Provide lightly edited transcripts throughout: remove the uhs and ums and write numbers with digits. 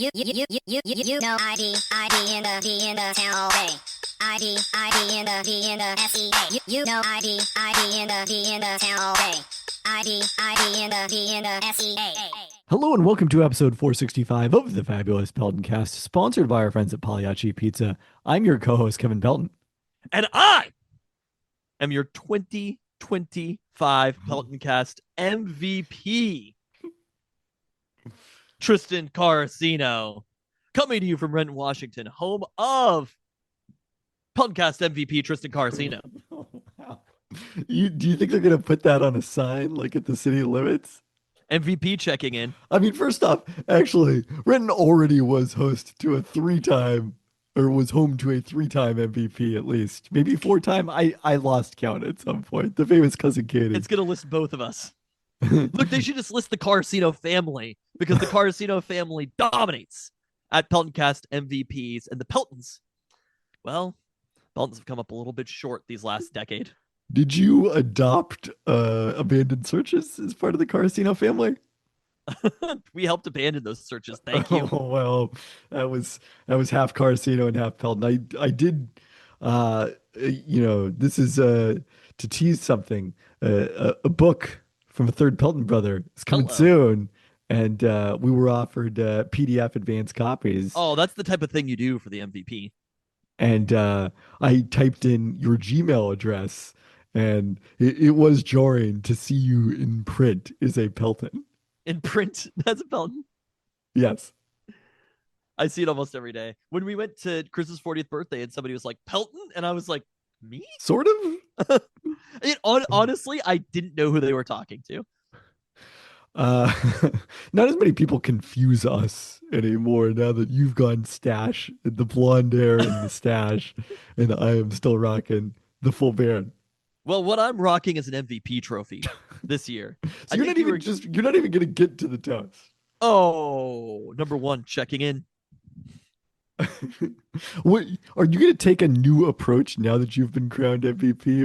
You know ID in the town all day. ID in the SEA. You know ID in the town all day. ID in the SEA. Hello and welcome to episode 465 of the Fabulous Peltoncast, sponsored by our friends at Pagliacci Pizza. I'm your co-host, Kevin Pelton. And I am your 2025 Peltoncast MVP, Tristan Carcino, coming to you from Renton, Washington, home of Peltoncast MVP Tristan Carcino. Oh, wow. Do you think they're going to put that on a sign like at the city limits? MVP checking in. I mean, first off, actually, Renton already was host to a three-time, or was home to a three-time MVP at least. Maybe four-time. I lost count at some point. The famous cousin Katie. It's going to list both of us. Look, they should just list the Carcino family because the Carcino family dominates at Peltoncast MVPs. And the Peltons, well, Peltons have come up a little bit short these last decade. Did you adopt abandoned searches as part of the Carcino family? We helped abandon those searches. Thank you. Oh, well, that was half Carcino and half Pelton. I did, this is to tease something. A book from a third Pelton brother is coming soon, and we were offered PDF advance copies. Oh, that's the type of thing you do for the MVP. And I typed in your Gmail address, and it was jarring to see you in print is a Pelton. In print, that's a Pelton. Yes. I see it almost every day. When we went to Chris's 40th birthday and somebody was like, Pelton? And I was like, me? Sort of? Honestly, I didn't know who they were talking to. Not as many people confuse us anymore now that you've gone stash, the blonde hair and the stash, and I am still rocking the full beard. Well, what I'm rocking is an MVP trophy this year. So you're not even gonna get to the toast. Oh, number one, checking in. What are you gonna take a new approach now that you've been crowned MVP,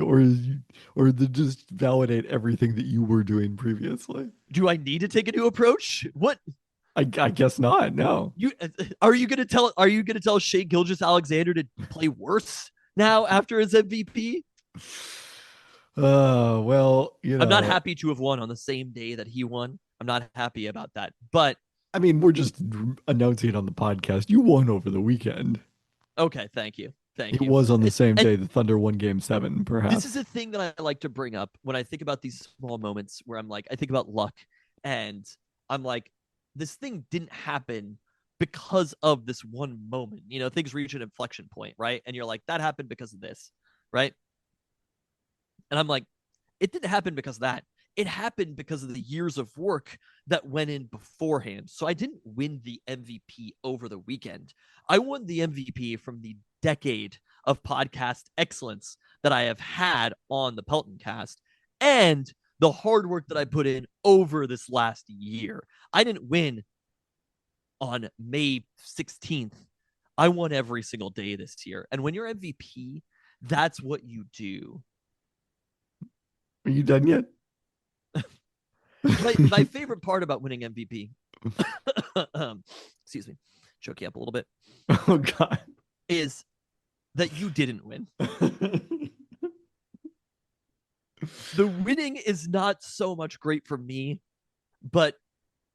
or just validate everything that you were doing previously? Do I need to take a new approach? What? I guess not. No. Are you gonna tell Shea Gilgeous-Alexander to play worse now after his MVP? Well, I'm not happy to have won on the same day that he won. I'm not happy about that. But I mean, we're just announcing it on the podcast. You won over the weekend. Okay, thank you. Thank you. It was on the same day the Thunder won Game 7, perhaps. This is a thing that I like to bring up when I think about these small moments where I'm like, I think about luck, and I'm like, this thing didn't happen because of this one moment. You know, things reach an inflection point, right? And you're like, that happened because of this, right? And I'm like, it didn't happen because of that. It happened because of the years of work that went in beforehand. So I didn't win the MVP over the weekend. I won the MVP from the decade of podcast excellence that I have had on the Peltoncast and the hard work that I put in over this last year. I didn't win on May 16th. I won every single day this year. And when you're MVP, that's what you do. Are you done yet? my favorite part about winning MVP, excuse me, choke you up a little bit. Oh God, is that you didn't win. The winning is not so much great for me, but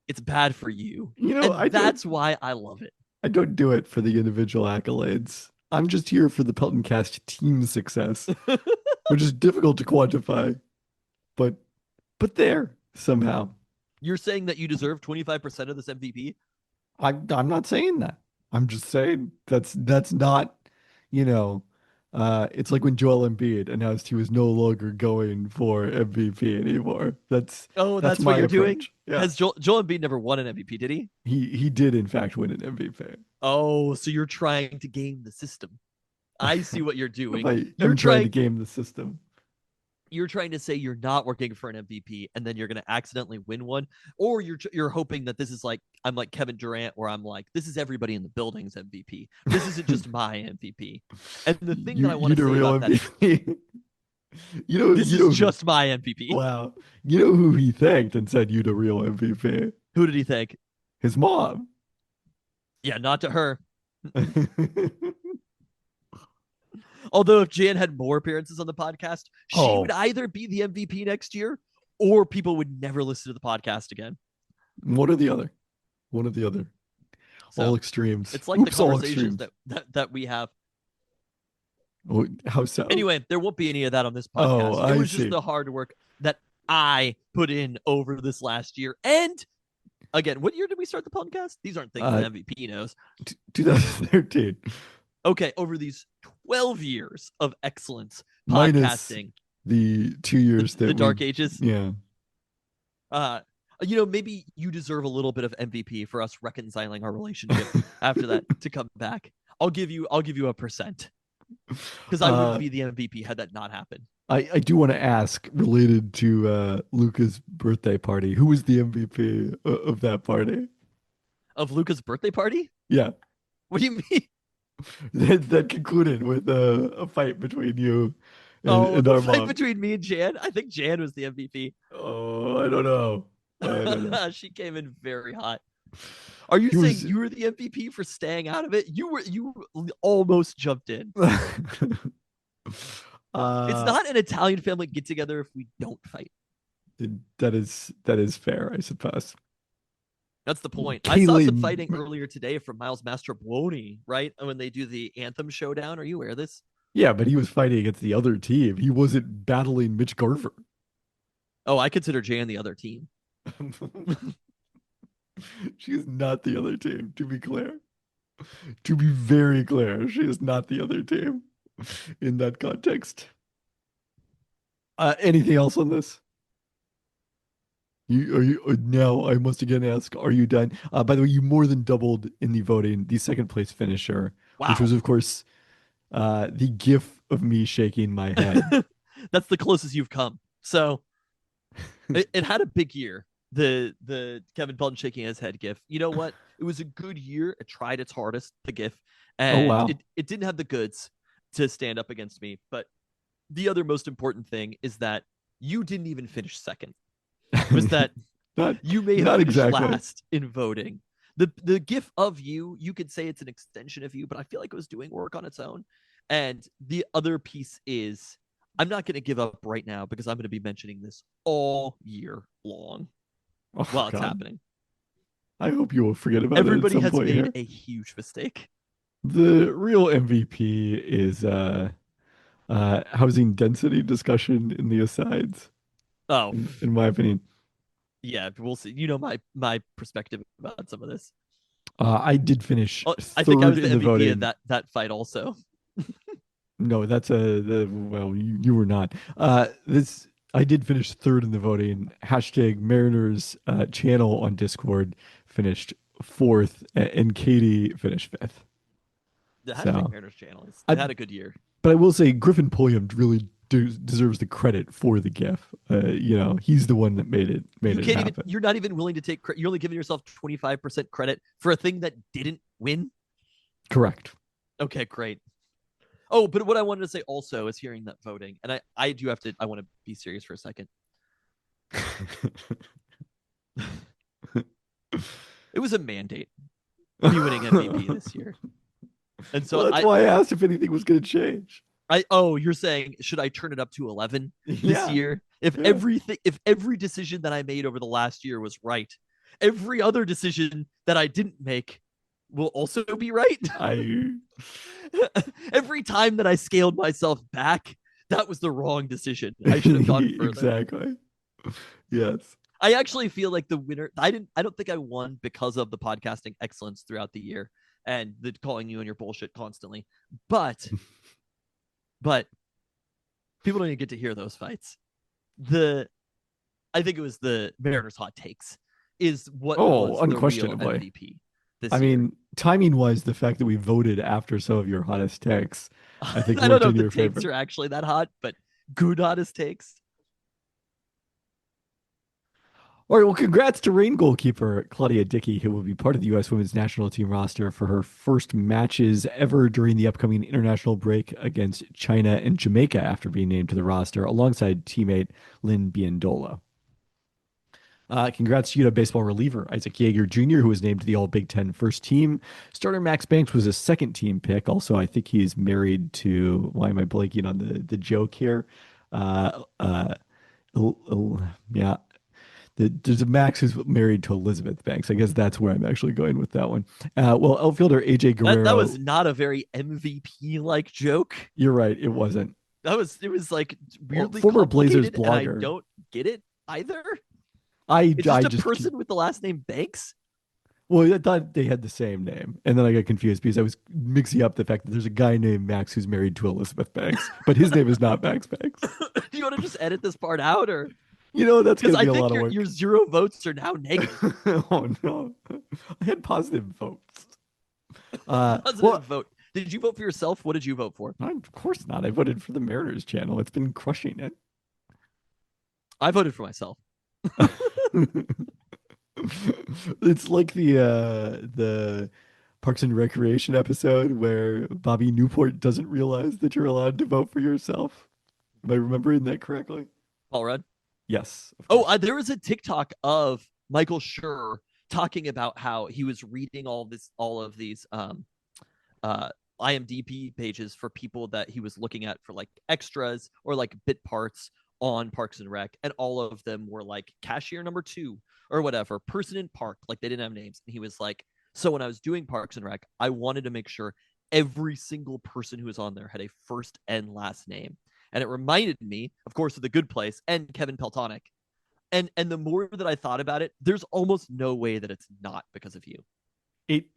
it's bad for you. You know, that's why I love it. I don't do it for the individual accolades. I'm just here for the Peltoncast team success, which is difficult to quantify, but there somehow. You're saying that you deserve 25% of this MVP? I'm not saying that. I'm just saying that's not, it's like when Joel Embiid announced he was no longer going for MVP anymore. That's what my you're approach. Doing? Yeah. Has Joel Embiid never won an MVP, did he? He did in fact win an MVP. Oh, so you're trying to game the system. I see what you're doing. You're trying to game the system. You're trying to say you're not working for an MVP and then you're going to accidentally win one, or you're hoping that this is like, I'm like Kevin Durant, where I'm like, this is everybody in the building's MVP. This isn't just my MVP. And the thing that I want to say about MVP. That is, this is just my MVP. Wow. You know who he thanked and said you the real MVP? Who did he thank? His mom. Yeah, not to her. Although if Jan had more appearances on the podcast, she would Oh, either be the MVP next year or people would never listen to the podcast again. one or the other. One or the other. All So extremes. it's like the Oops, all conversations extremes. that we have. Oh, how so? Anyway, there won't be any of that on this Oh, podcast. It I was just see. the hard work that I put in over this last year. And again, what year did we start the podcast? These aren't things that MVP knows. 2013. Okay, over these 12 years of excellence Minus podcasting, the 2 years the that we, dark ages, yeah. uh, maybe you deserve a little bit of MVP for us reconciling our relationship after that to come back. I'll give you a percent because I wouldn't uh, be the MVP had that not happened. I do want to ask, related to Luca's birthday party, who was the MVP of that party? Of Luca's birthday party? Yeah, What do you mean? that concluded with a fight between you Oh, and the our fight mom. between me and Jan. I think Jan was the MVP. Oh, I don't know. I don't know. She came in very hot. Are you He saying was. you were the MVP for staying out of it? You almost jumped in. It's uh, not an Italian family get together if we don't fight. that is fair, I suppose. That's the point. I saw some Kaylee, fighting earlier today from Miles Mastrobuoni, right? When they do the anthem showdown. Are you aware of this? yeah, but he was fighting against the other team. He wasn't battling Mitch Garver. Oh, I consider Jan the other team. She is not the other team, to be clear. To be very clear, she is not the other team in that context. Anything else on this? Now I must again ask, are you done? By the way, you more than doubled in the voting, the second place finisher, which was Wow. of course the gif of me shaking my head. That's the closest you've come. So it had a big year. The Kevin Pelton shaking his head gif. You know what? It was a good year. It tried its hardest, the gif, Oh and wow. it didn't have the goods to stand up against me. But the other most important thing is that you didn't even finish second. Was that not you may have not finished exactly. last in voting. The gif of you could say it's an extension of you, but I feel like it was doing work on its own. And the other piece is I'm not going to give up right now because I'm going to be mentioning this all year long Oh while it's God. happening. I hope you will forget about it at Everybody some has point made here. a huge mistake. The real MVP is housing density discussion in the asides, Oh, in my opinion. yeah, we'll see. You know my perspective about some of this. I did finish Oh, I think I third was the in the MVP of voting. that fight also. No, well, you were not. This I did finish third in the voting. Hashtag Mariners channel on Discord finished fourth, and Katie finished fifth. The hashtag So Mariners channel is I, it had a good year. but I will say Griffin Pulliam really deserves the credit for the GIF. He's the one that made You it can't even happen. you're not even willing to take you're only giving yourself 25% credit for a thing that didn't win. Correct. Okay, great. Oh, but what I wanted to say also is hearing that voting, and I do have to I want to be serious for a second. It was a mandate me winning MVP this year. And so Well, that's why I asked if anything was going to change. you're saying should I turn it up to 11 this Yeah, year? If yeah. every decision that I made over the last year was right, every other decision that I didn't make will also be right. I Every time that I scaled myself back, that was the wrong decision. I should have gone further. exactly. Yes. I actually feel like the winner. I don't think I won because of the podcasting excellence throughout the year and the calling you on your bullshit constantly. But people don't even get to hear those fights. I think it was the Mariners hot takes is what Oh, was the real unquestionably. MVP this I year. mean, timing wise, the fact that we voted after some of your hottest takes, I think I don't worked know in if the your takes favor. are actually that hot, but good hottest takes. All right, well, congrats to Rain goalkeeper Claudia Dickey, who will be part of the U.S. women's national team roster for her first matches ever during the upcoming international break against China and Jamaica after being named to the roster alongside teammate Lynn Biendola. Congrats to you to baseball reliever Isaac Yeager Jr., who was named to the All Big Ten first team. Starter Max Banks was a second team pick. Also, I think he's married to, why am I blanking on the joke here? Uh, uh, yeah, there's a Max who's married to Elizabeth Banks. I guess that's where I'm actually going with that one. Well, outfielder AJ That was Guerrero. not a very MVP like joke. You're right. It wasn't. It was like Well, weirdly former Blazers complicated, and I blogger. don't get it either. I It's I just a just person with the last name Banks. well, I thought they had the same name, and then I got confused because I was mixing up the fact that there's a guy named Max who's married to Elizabeth Banks, but his name is not Max Banks. Do you want to just edit this part out, or You know, that's because gonna I be a think lot of work. your 0 votes are now negative. Oh no, I had positive votes. Positive vote. Did you vote for yourself? What did you vote for? Of course not. I voted for the Mariners channel. It's been crushing it. I voted for myself. It's like the Parks and Recreation episode where Bobby Newport doesn't realize that you're allowed to vote for yourself. Am I remembering that correctly? Paul Rudd. Yes. Of Oh, course. there was a TikTok of Michael Schur talking about how he was reading all of these uh IMDb pages for people that he was looking at for like extras or like bit parts on Parks and Rec, and all of them were like cashier number 2 or whatever, person in park, like they didn't have names. And he was like, so when I was doing Parks and Rec, I wanted to make sure every single person who was on there had a first and last name. And it reminded me, of course, of The Good Place and Kevin Peltonic. And the more that I thought about it, there's almost no way that it's not because of you.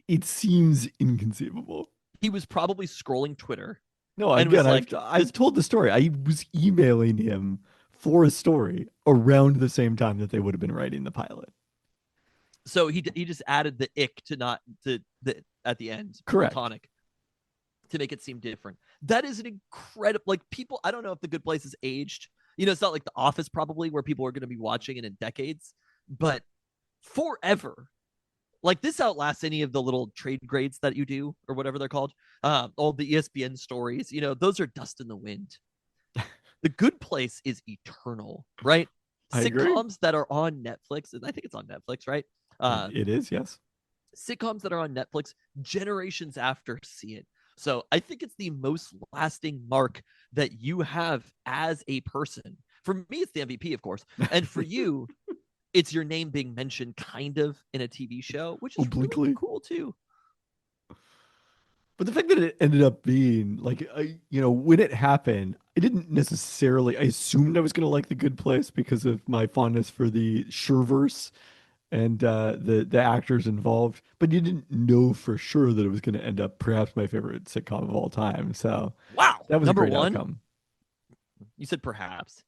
It seems inconceivable. He was probably scrolling Twitter No, and was again, like, I've told the story. I was emailing him for a story around the same time that they would have been writing the pilot. so he just added the ick to not to the at the end, Correct. Peltonic, to make it seem different. That is an incredible, like, people. I don't know if The Good Place is aged. You know, it's not like The Office probably where people are going to be watching it in decades, but forever. Like, this outlasts any of the little trade grades that you do or whatever they're called. All the ESPN stories, you know, those are dust in the wind. The Good Place is eternal, right? I agree. Sitcoms that are on Netflix, and I think it's on Netflix, right? It is, yes. Sitcoms that are on Netflix generations after see it. So I think it's the most lasting mark that you have as a person. For me, it's the MVP, of course. And for you, it's your name being mentioned kind of in a TV show, which is Obliquely. really cool too. But the fact that it ended up being like, when it happened, I didn't necessarily, I assumed I was going to like The Good Place because of my fondness for the Sherverse and the actors involved, but you didn't know for sure that it was going to end up perhaps my favorite sitcom of all time. So Wow. that was Number a great one, outcome. you said perhaps.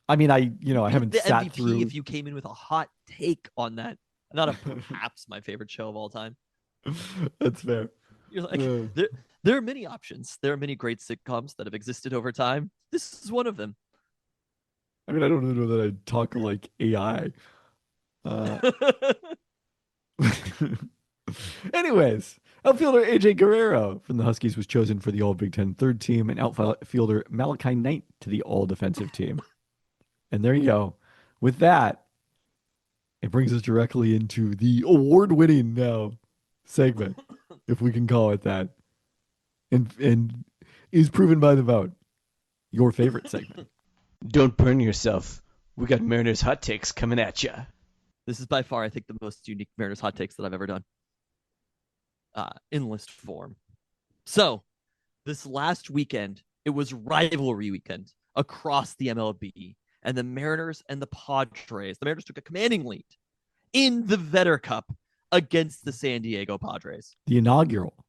I mean, I You'd haven't the sat MVP through. if you came in with a hot take on that. Not a perhaps my favorite show of all time. That's fair. You're like, Uh, there are many options. There are many great sitcoms that have existed over time. This is one of them. I mean, I don't know that I'd talk like AI. Uh, Anyways, outfielder AJ Guerrero from the Huskies was chosen for the All Big Ten third team, and outfielder Malachi Knight to the All Defensive team. And there you go. With that, it brings us directly into the award-winning now segment, if we can call it that, and is proven by the vote your favorite segment. Don't burn yourself. We got Mariners hot takes coming at ya. This is by far, I think, the most unique Mariners hot takes that I've ever done. In list form. So, this last weekend, it was rivalry weekend across the MLB, and the Mariners and the Padres. The Mariners took a commanding lead in the Vetter Cup against the San Diego Padres. The inaugural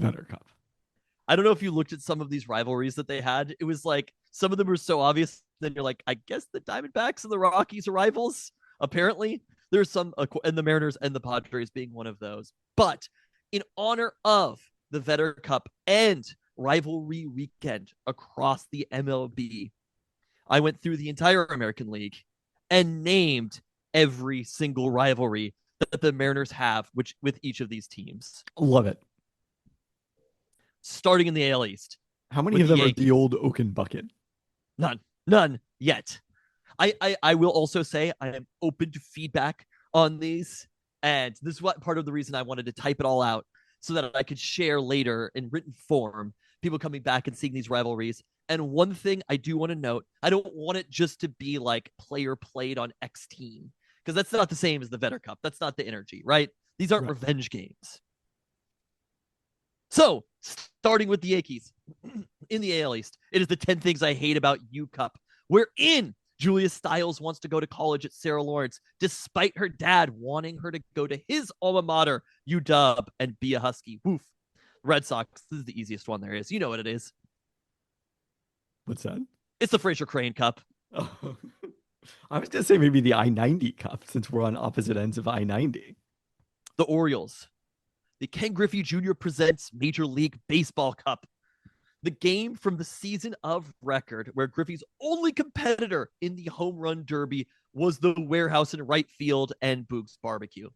Vetter Cup. I don't know if you looked at some of these rivalries that they had. It was like some of them were so obvious. Then you're like, I guess the Diamondbacks and the Rockies are rivals. Apparently, there's some, and the Mariners and the Padres being one of those. But in honor of the Vetter Cup and rivalry weekend across the MLB, I went through the entire American League and named every single rivalry that the Mariners have with each of these teams. Love it. Starting in the AL East. How many With of the them are Yankees. the old Oaken bucket? None. None yet. I will also say I am open to feedback on these. And this is what part of the reason I wanted to type it all out so that I could share later in written form, people coming back and seeing these rivalries. And one thing I do want to note, I don't want it just to be like player played on X team, because that's not the same as the Vetter Cup. That's not the energy, right? These aren't revenge games. So, starting with the Yankees in the AL East, it is the 10 things I hate about U Cup. We're in. Julia Stiles wants to go to college at Sarah Lawrence, despite her dad wanting her to go to his alma mater, UW, and be a Husky. Woof. Red Sox, this is the easiest one there is. You know what it is. What's that? It's the Fraser Crane Cup. Oh. I was going to say maybe the I-90 Cup, since we're on opposite ends of I-90. The Orioles. The Ken Griffey Jr. presents Major League Baseball Cup. The game from the season of record where Griffey's only competitor in the home run derby was the warehouse in right field and Boog's Barbecue.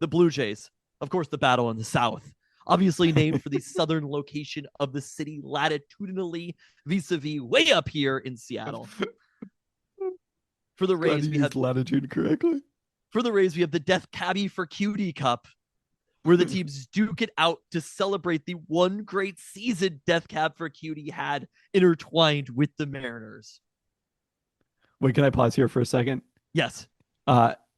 The Blue Jays, of course, the battle in the South, obviously named for the southern location of the city latitudinally vis-a-vis way up here in Seattle. For the Rays, we have latitude correctly. For the Rays, we have the Death Cabbie for Cutie Cup, where the teams duke it out to celebrate the one great season Death Cab for Cutie had intertwined with the Mariners. Wait, can I pause here for a second? Yes.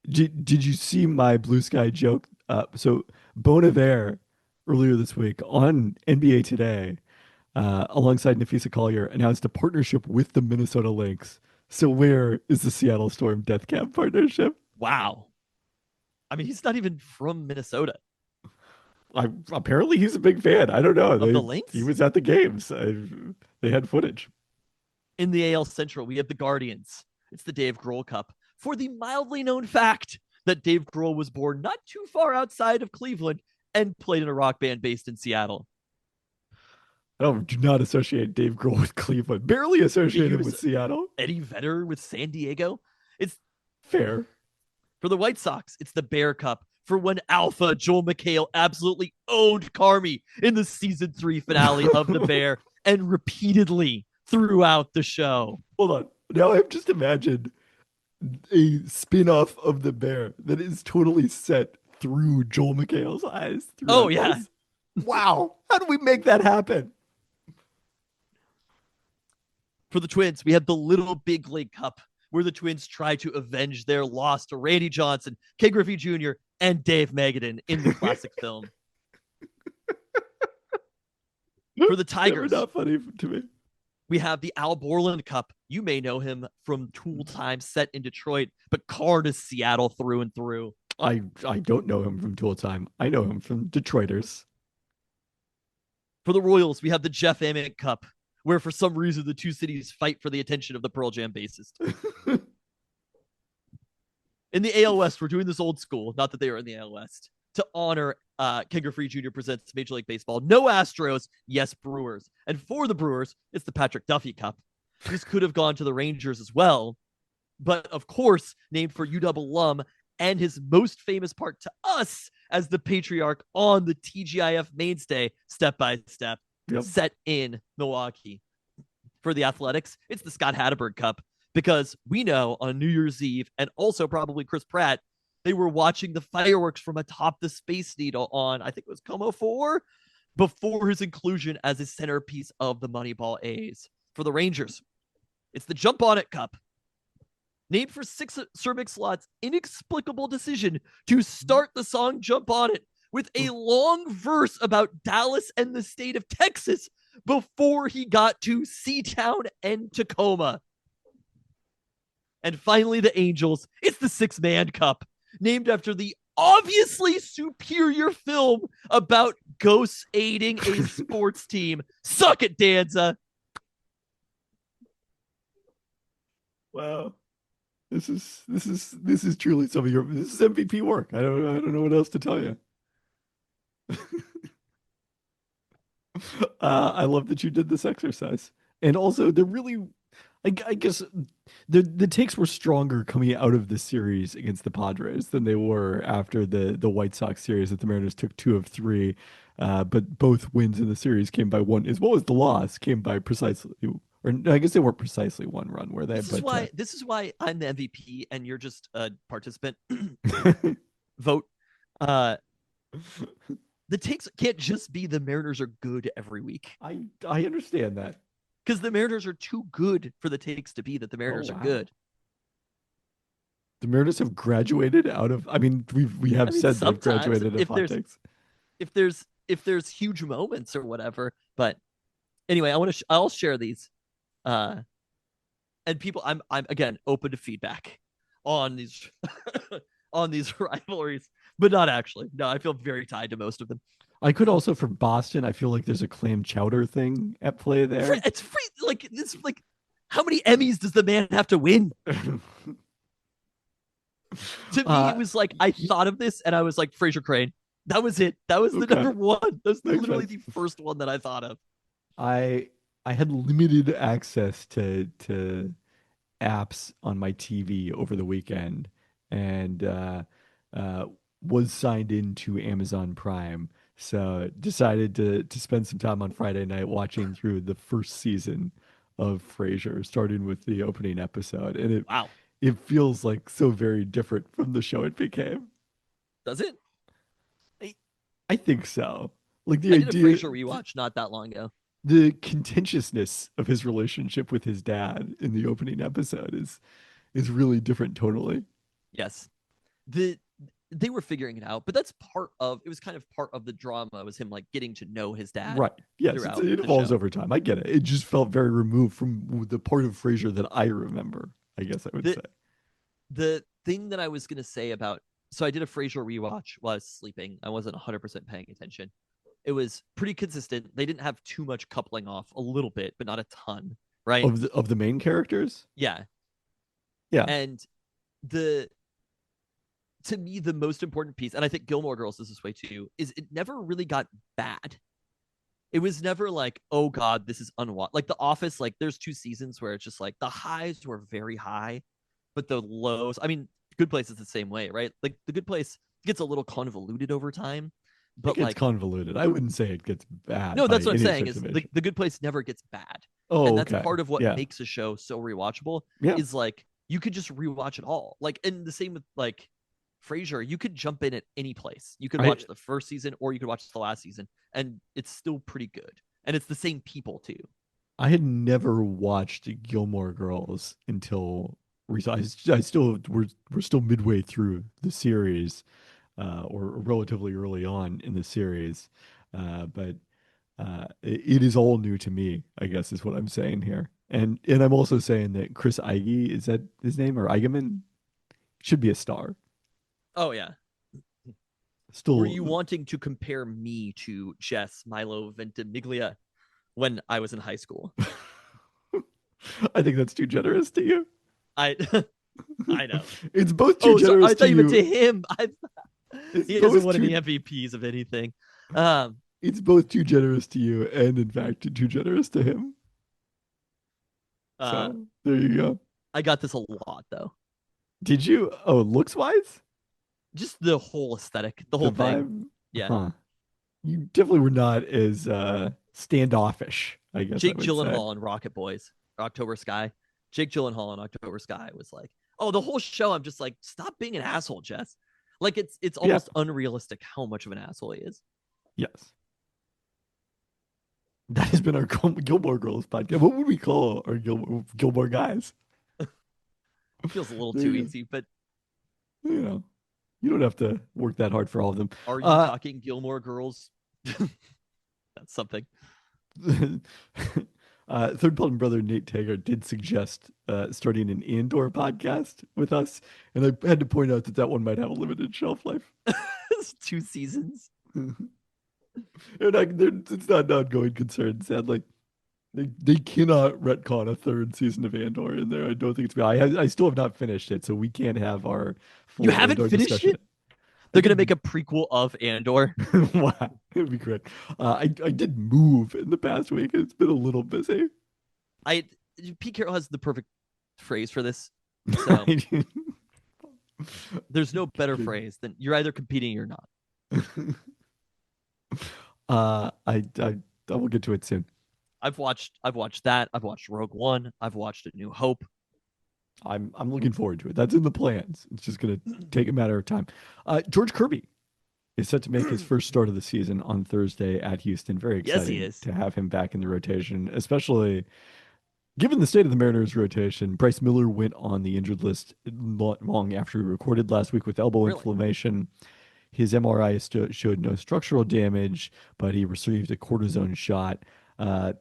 Did you see my blue sky joke? So Bon Iver earlier this week on NBA Today, alongside Nafisa Collier, announced a partnership with the Minnesota Lynx. So where is the Seattle Storm Death Cab partnership? Wow. I mean, he's not even from Minnesota. Apparently he's a big fan. I don't know. Of the Lynx? He was at the games. They had footage. In the AL Central, we have the Guardians. It's the Dave Grohl Cup. For the mildly known fact that Dave Grohl was born not too far outside of Cleveland and played in a rock band based in Seattle. Oh, do not associate Dave Grohl with Cleveland. Barely associated with Seattle. Eddie Vedder with San Diego. It's fair. For the White Sox, it's the Bear Cup. For when Alpha Joel McHale absolutely owned Carmi in the season 3 finale of The Bear and repeatedly throughout the show. Hold on. Now I've just imagined a spin-off of The Bear that is totally set through Joel McHale's eyes. Oh, yeah. Wow. How do we make that happen? For the Twins, we have the Little Big League Cup, where the Twins try to avenge their loss to Randy Johnson, Ken Griffey Jr., and Dave Magadan in the classic film. For the Tigers, Never not funny to me. We have the Al Borland Cup. You may know him from Tool Time set in Detroit, but Card is Seattle through and through. I don't know him from Tool Time. I know him from Detroiters. For the Royals, we have the Jeff Ament Cup, where for some reason the two cities fight for the attention of the Pearl Jam bassist. In the AL West, we're doing this old school, not that they are in the AL West, to honor Ken Griffey Jr. presents Major League Baseball. No Astros, yes Brewers. And for the Brewers, it's the Patrick Duffy Cup. This could have gone to the Rangers as well, but of course, named for UW alum and his most famous part to us as the patriarch on the TGIF mainstay, Step by Step, set in Milwaukee. For the Athletics, it's the Scott Hatteberg Cup, because we know on New Year's Eve, and also probably Chris Pratt, they were watching the fireworks from atop the Space Needle on, I think it was Como 4, before his inclusion as a centerpiece of the Moneyball A's. For the Rangers, it's the Jump On It Cup, named for Sir Mix-a-Lot's inexplicable decision to start the song Jump On It with a long verse about Dallas and the state of Texas before he got to Seatown and Tacoma. And finally, the Angels, it's the Six-Man Cup, named after the obviously superior film about ghosts aiding a sports team. Suck it, Danza. Wow. This is truly some of this is MVP work. I don't know what else to tell you. I love that you did this exercise. And also they're really I guess the takes were stronger coming out of the series against the Padres than they were after the White Sox series that the Mariners took 2 of 3. But both wins in the series came by one, as well as the loss came by precisely Or no, I guess they weren't precisely one run, were they? This is why I'm the MVP and you're just a participant. Vote. Uh, the takes can't just be the Mariners are good every week I understand that. because the Mariners are too good for the takes to be that the Mariners are wow. good. The Mariners have graduated out of. I mean, we have I mean, said they've sometimes graduated of hot takes. if there's huge moments or whatever. But anyway, I'll share these. And people, I'm again open to feedback on these on these rivalries, but not actually. No, I feel very tied to most of them. I could also for Boston. I feel like there's a clam chowder thing at play there. It's free. Like this. Like, how many Emmys does the man have to win? To me, it was like I thought of this and I was like Fraser Crane. That was it. That was the number one. That was literally the first one that I thought of. I had limited access to apps on my TV over the weekend, and was signed into Amazon Prime. So decided to spend some time on Friday night watching through the first season of Frasier, starting with the opening episode, and it feels like so very different from the show it became. Does it? I think so. Like I did a Frasier rewatch not that long ago. The contentiousness of his relationship with his dad in the opening episode is really different tonally. Yes. They were figuring it out, but that's part of it was kind of part of the drama was him like getting to know his dad. Right. Yes, it evolves over time. I get it. It just felt very removed from the part of Frasier that I remember, I guess I would say. The thing that I was going to say about so I did a Frasier rewatch while I was sleeping. I wasn't 100% paying attention. It was pretty consistent. They didn't have too much coupling off, a little bit, but not a ton, right? Of the main characters? Yeah. Yeah. And to me, the most important piece, and I think Gilmore Girls is this way too, is it never really got bad. It was never like, oh God, this is unwatched. Like The Office, like there's 2 seasons where it's just like the highs were very high, but the lows, I mean, Good Place is the same way, right? Like The Good Place gets a little convoluted over time. But it gets convoluted. I wouldn't say it gets bad. No, that's what I'm saying. Is the Good Place never gets bad. Oh, and that's okay. part of what makes a show so rewatchable. Yeah. Is like you could just rewatch it all. Like, and the same with like Frasier. You could jump in at any place. You could watch the first season or you could watch the last season, and it's still pretty good. And it's the same people too. I had never watched Gilmore Girls until I still we're still midway through the series. Or relatively early on in the series. But it is all new to me, I guess is what I'm saying here. And I'm also saying that Chris Eigy, is that his name, or Eigenman? Should be a star. Oh, yeah. Still, were you wanting to compare me to Jess Milo Ventimiglia when I was in high school? I think that's too generous to you. I know. It's both too generous to you. I thought you meant to him. He hasn't won any MVPs of anything. It's both too generous to you and, in fact, too generous to him. So, there you go. I got this a lot, though. Did you? Oh, looks-wise? Just the whole aesthetic, the whole thing. Vibe? Yeah. Huh. You definitely were not as standoffish, I guess. Jake Gyllenhaal on Rocket Boys, October Sky. Jake Gyllenhaal on October Sky was like, oh, the whole show, I'm just like, stop being an asshole, Jess. Like, it's almost unrealistic how much of an asshole he is. Yes. That has been our Gilmore Girls podcast. What would we call our Gilmore guys? Feels a little too easy, but you know, you don't have to work that hard for all of them. Are you talking Gilmore Girls? That's something. Third Pelton brother Nate Taggart did suggest starting an Andor podcast with us, and I had to point out that one might have a limited shelf life. It's 2 seasons. It's not an ongoing concern, sadly. They cannot retcon a 3rd season of Andor in there. I don't think it's. I still have not finished it, so we can't have our. Full you haven't Andor finished discussion. it? They're gonna make a prequel of Andor. Wow, it'd be great. I did move in the past week. It's been a little busy. Pete Carroll has the perfect phrase for this. So there's no better phrase than you're either competing or not. I will get to it soon. I've watched that. I've watched Rogue One. I've watched A New Hope. I'm looking forward to it. That's in the plans. It's just gonna take a matter of time. George Kirby is set to make his first start of the season on Thursday at Houston. Very Yes, he exciting is. to have him back in the rotation, especially given the state of the Mariners rotation. Bryce Miller went on the injured list long after he recorded last week with elbow Really? inflammation. His MRI showed no structural damage, but he received a cortisone shot. Uh,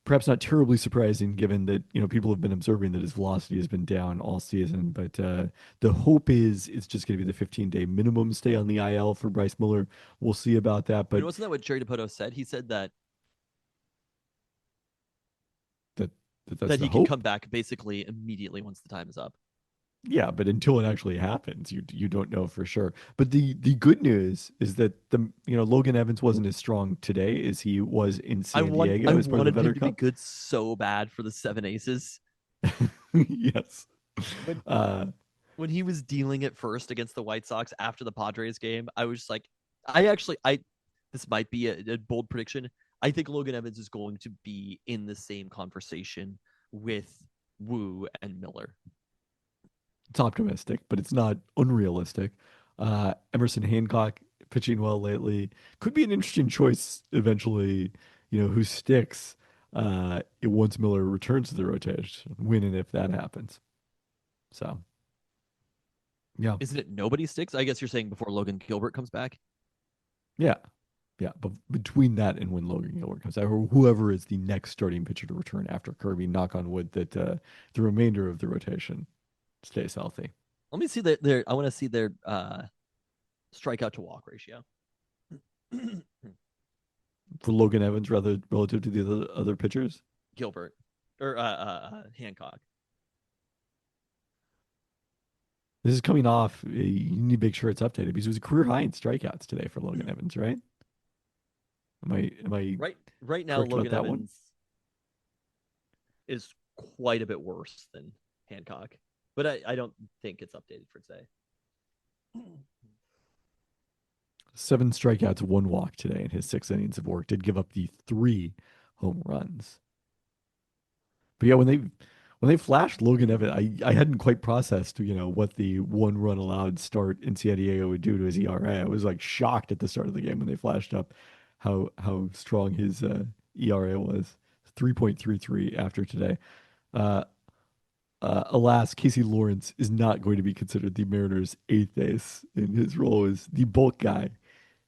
Perhaps not terribly surprising, given that people have been observing that his velocity has been down all season. But the hope is it's just going to be the 15-day minimum stay on the IL for Bryce Miller. We'll see about that. But Wasn't that what Jerry Dipoto said? He said that that that's the he can hope. come back basically immediately once the time is up. Yeah, but until it actually happens, you don't know for sure. But the good news is that Logan Evans wasn't as strong today as he was in San Diego I as part of the wanted him Veteran to be Cup. good so bad for the Seven Aces. Yes. When Uh, when he was dealing it first against the White Sox after the Padres game, I was just like, I this might be a bold prediction. I think Logan Evans is going to be in the same conversation with Wu and Miller. it's optimistic, but it's not unrealistic. Emerson Hancock pitching well lately could be an interesting choice eventually. Who sticks once Miller returns to the rotation, when and if that happens. So, yeah, Isn't it nobody sticks? I guess you're saying before Logan Gilbert comes back. yeah, yeah. But between that and when Logan Gilbert comes out, or whoever is the next starting pitcher to return after Kirby, knock on wood that the remainder of the rotation stays healthy. Let me see their. I want to see their strikeout to walk ratio. For Logan Evans, rather relative to the other pitchers. Gilbert or Hancock. This is coming off. You need to make sure it's updated because it was a career high in strikeouts today for Logan Evans, right? Am I Right now correct about Logan that one? Evans is quite a bit worse than Hancock, but I don't think it's updated for today. 7 strikeouts, 1 walk today in his 6 innings of work. Did give up the 3 home runs. But yeah, when they flashed Logan Evans, I hadn't quite processed what the 1 run allowed start in San Diego would do to his ERA. I was like shocked at the start of the game when they flashed up how strong his ERA was. 3.33 after today. Alas, Casey Lawrence is not going to be considered the Mariners' 8th ace in his role as the bulk guy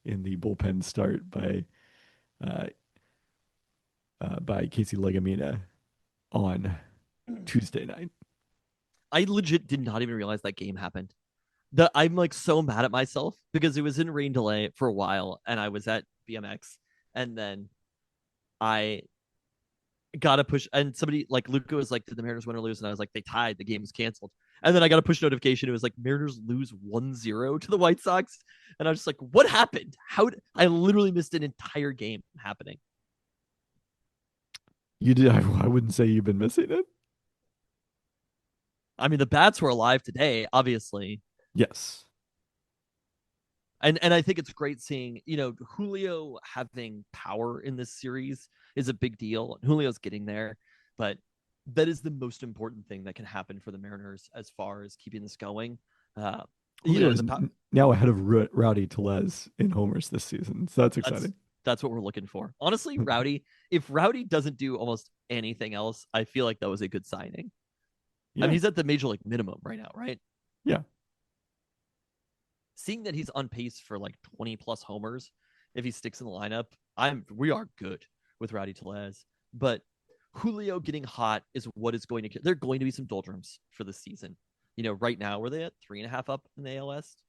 in the bullpen start uh, by Casey Legamina on Tuesday night. I legit did not even realize that game happened. I'm like so mad at myself because it was in rain delay for a while and I was at BMX and then I got to push and somebody like Luca was like, did the Mariners win or lose? And I was like, they tied, the game was canceled. And then I got a push notification. It was like Mariners lose 1-0 to the White Sox. And I was just like, what happened? I literally missed an entire game happening. You did. I wouldn't say you've been missing it. I mean, the bats were alive today, obviously. Yes. And I think it's great seeing, Julio having power in this series is a big deal. Julio's getting there, but that is the most important thing that can happen for the Mariners as far as keeping this going. Julio is now ahead of Rowdy Tellez in homers this season, so that's exciting. That's what we're looking for. Honestly, Rowdy, if Rowdy doesn't do almost anything else, I feel like that was a good signing. Yeah. I mean, he's at the major league minimum right now, right? Yeah. Seeing that he's on pace for like 20 plus homers if he sticks in the lineup, we are good with Rowdy Tellez. But Julio getting hot is what is going to. There are going to be some doldrums for the season. Right now were they at 3.5 up in the AL West?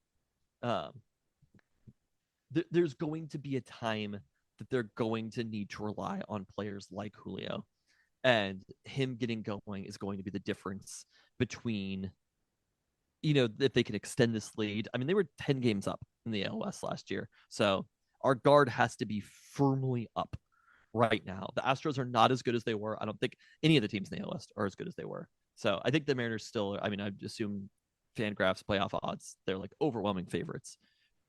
There's going to be a time that they're going to need to rely on players like Julio, and him getting going is going to be the difference between. If they can extend this lead. I mean, they were 10 games up in the AL West last year. So our guard has to be firmly up right now. The Astros are not as good as they were. I don't think any of the teams in the AL West are as good as they were. So I think the Mariners still, I mean, I assume Fangraphs playoff odds, they're like overwhelming favorites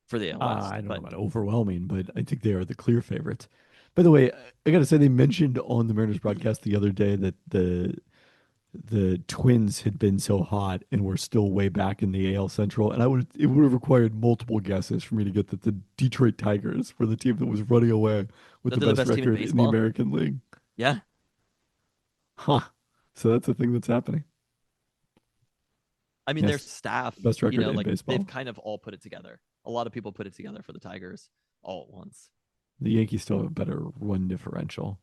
for the AL West. I don't know about overwhelming, but I think they are the clear favorites. By the way, I gotta say they mentioned on the Mariners broadcast the other day that the Twins had been so hot and were still way back in the AL Central, and it would have required multiple guesses for me to get that the Detroit Tigers were the team that was running away with That the they're the best best team in record in the baseball. American League. Yeah. Huh. So that's a thing that's happening. I mean, their Yes, staff, best record in like they've baseball. kind of all put it together. A lot of people put it together for the Tigers all at once. The Yankees still have a better run differential.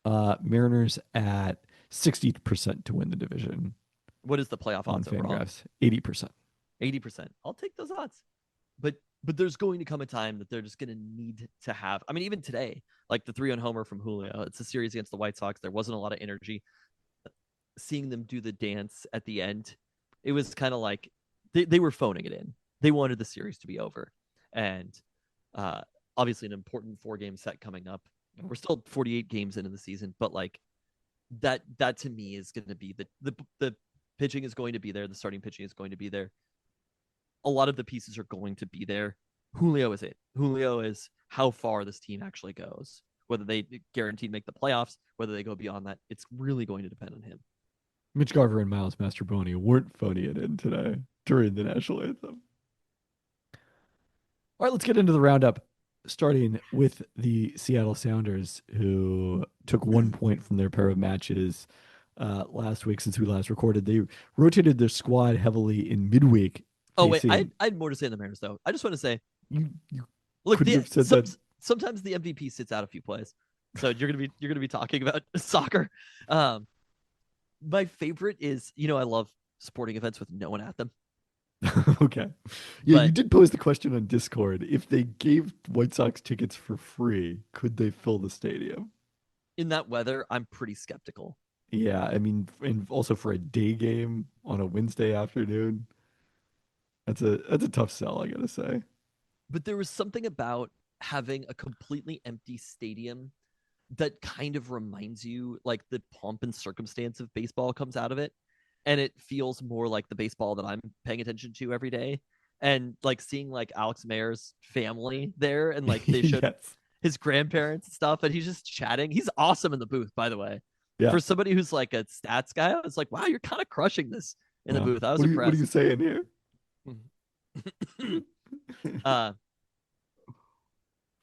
Mariners at 60% to win the division What is the playoff on odds overall? Fangraphs. 80%. 80%. I'll take those odds. But there's going to come a time that they're just going to need to have. I mean, even today, like the 3-run homer from Julio, it's a series against the White Sox. There wasn't a lot of energy. Seeing them do the dance at the end, it was kind of like they were phoning it in. They wanted the series to be over. And obviously an important 4-game set coming up. We're still 48 games into the season, but like that to me is going to be the pitching is going to be there. The starting pitching is going to be there. A lot of the pieces are going to be there. Julio is it. Julio is how far this team actually goes. Whether they guaranteed make the playoffs, whether they go beyond that, it's really going to depend on him. Mitch Garver and Miles Mastrobuoni weren't phoning it in today during the national anthem. All right, let's get into the roundup, starting with the Seattle Sounders, who took 1 point from their pair of matches last week since we last recorded. They rotated their squad heavily in midweek. Oh, wait, facing- I had more to say on the Mariners, though. I just want to say, you look, couldn't have said that. sometimes the MVP sits out a few plays, so you're gonna be talking about soccer. My favorite is, I love sporting events with no one at them. Okay. Yeah, you But- did pose the question on Discord. If they gave White Sox tickets for free, could they fill the stadium? In that weather, I'm pretty skeptical. Yeah, I mean, and also for a day game on a Wednesday afternoon, that's a tough sell, I gotta say. But there was something about having a completely empty stadium that kind of reminds you, like, the pomp and circumstance of baseball comes out of it, and it feels more like the baseball that I'm paying attention to every day. And like seeing like Alex Mayer's family there, and like they showed Yes. his grandparents and stuff, and he's just chatting. He's awesome in the booth, by the way. Yeah. For somebody who's like a stats guy, I was like, wow, you're kind of crushing this in the Yeah. booth. I was What are impressed. you saying here?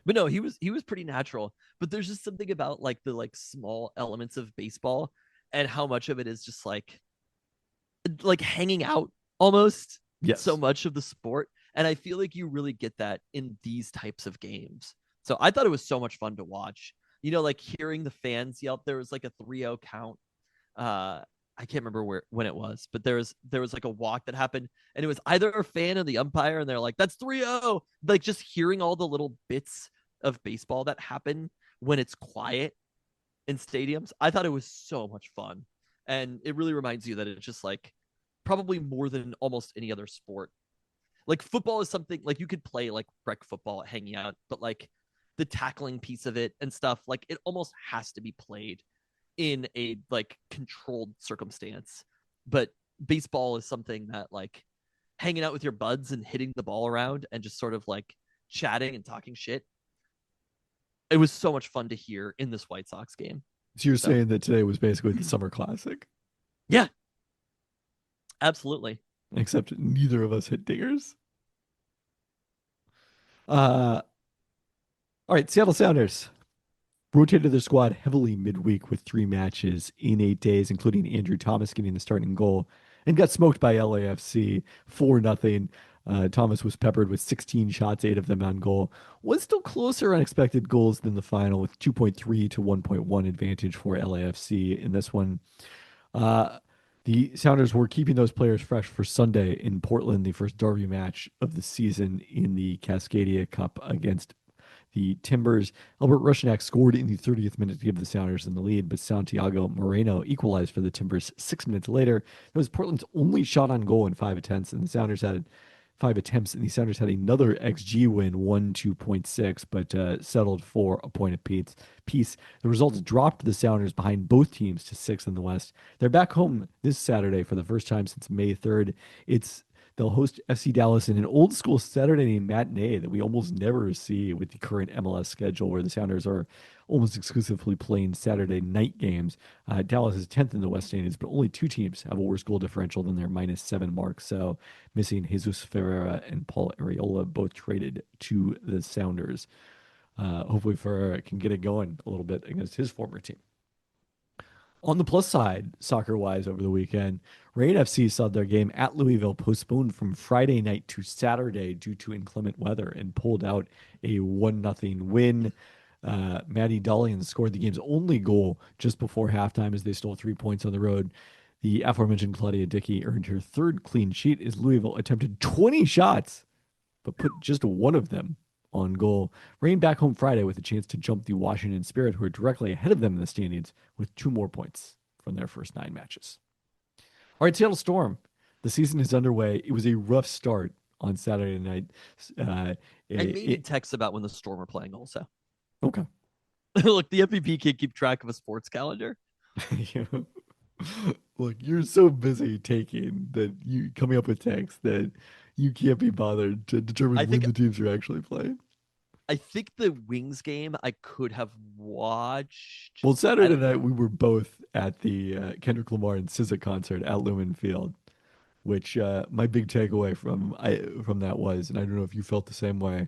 But no, he was pretty natural. But there's just something about like the like small elements of baseball and how much of it is just like hanging out almost. Yes. So much of the sport. And I feel like you really get that in these types of games. So I thought it was so much fun to watch. Like hearing the fans yell. There was like a 3-0 count. I can't remember when it was, but there was like a walk that happened, and it was either a fan or the umpire, and they're like, that's 3-0. Like just hearing all the little bits of baseball that happen when it's quiet in stadiums. I thought it was so much fun. And it really reminds you that it's just like probably more than almost any other sport. Like football is something like you could play like rec football hanging out, but like the tackling piece of it and stuff, like it almost has to be played in a like controlled circumstance. But baseball is something that like hanging out with your buds and hitting the ball around and just sort of like chatting and talking shit. It was so much fun to hear in this White Sox game. So you're saying that today was basically the Summer Classic, Yeah, absolutely. except neither of us hit dingers. All right, Seattle Sounders rotated their squad heavily midweek with 3 matches in 8 days, including Andrew Thomas getting the starting goal, and got smoked by LAFC 4-0. Thomas was peppered with 16 shots, 8 of them on goal. Was still closer on expected goals than the final, with 2.3 to 1.1 advantage for LAFC in this one. The Sounders were keeping those players fresh for Sunday in Portland, the first derby match of the season in the Cascadia Cup against the Timbers. Albert Rushanak scored in the 30th minute to give the Sounders in the lead, but Santiago Moreno equalized for the Timbers 6 minutes later. It was Portland's only shot on goal in 5 attempts, and the Sounders had 5 attempts, and the Sounders had another XG win, 1-2.6, but settled for a point apiece. The results dropped the Sounders behind both teams to 6th in the West. They're back home this Saturday for the first time since May 3rd. It's They'll host FC Dallas in an old school Saturday matinee that we almost never see with the current MLS schedule, where the Sounders are almost exclusively playing Saturday night games. Dallas is 10th in the West Standings, but only two teams have a worse goal differential than their -7 mark. So missing Jesus Ferreira and Paul Areola, both traded to the Sounders. Hopefully Ferreira can get it going a little bit against his former team. On the plus side, soccer wise, over the weekend, Rain FC saw their game at Louisville postponed from Friday night to Saturday due to inclement weather and pulled out a 1-0 win. Maddie Dalian scored the game's only goal just before halftime as they stole 3 points on the road. The aforementioned Claudia Dickey earned her third clean sheet as Louisville attempted 20 shots, but put just one of them on goal. Rain back home Friday with a chance to jump the Washington Spirit, who are directly ahead of them in the standings with 2 more points from their first 9 matches. All right, Seattle Storm. The season is underway. It was a rough start on Saturday night. I made texts about when the Storm are playing also. Okay. Look, the MVP can't keep track of a sports calendar. Look, you're so busy taking that you coming up with texts that you can't be bothered to determine when the teams are actually playing. I think the Wings game I could have watched. Well, Saturday night we were both at the Kendrick Lamar and SZA concert at Lumen Field, which my big takeaway from that was, and I don't know if you felt the same way,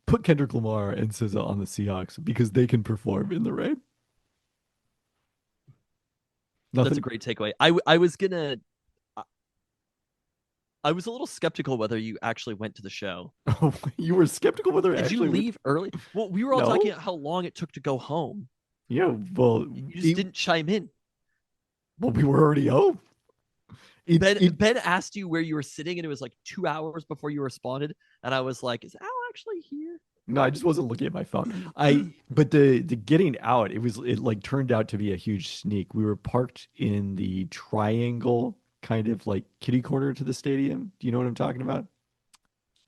put Kendrick Lamar and SZA on the Seahawks because they can perform in the rain. That's a great takeaway. I was a little skeptical whether you actually went to the show. Oh, you were skeptical whether Did you leave early? Well, we were all talking about how long it took to go home. Yeah, well, you just didn't chime in. Well, we were already home. Ben asked you where you were sitting, and it was like 2 hours before you responded. And I was like, "Is Al actually here?" No, I just wasn't looking at my phone. But the getting out, it like turned out to be a huge sneak. We were parked in the triangle, kind of like kitty corner to the stadium. Do you know what I'm talking about?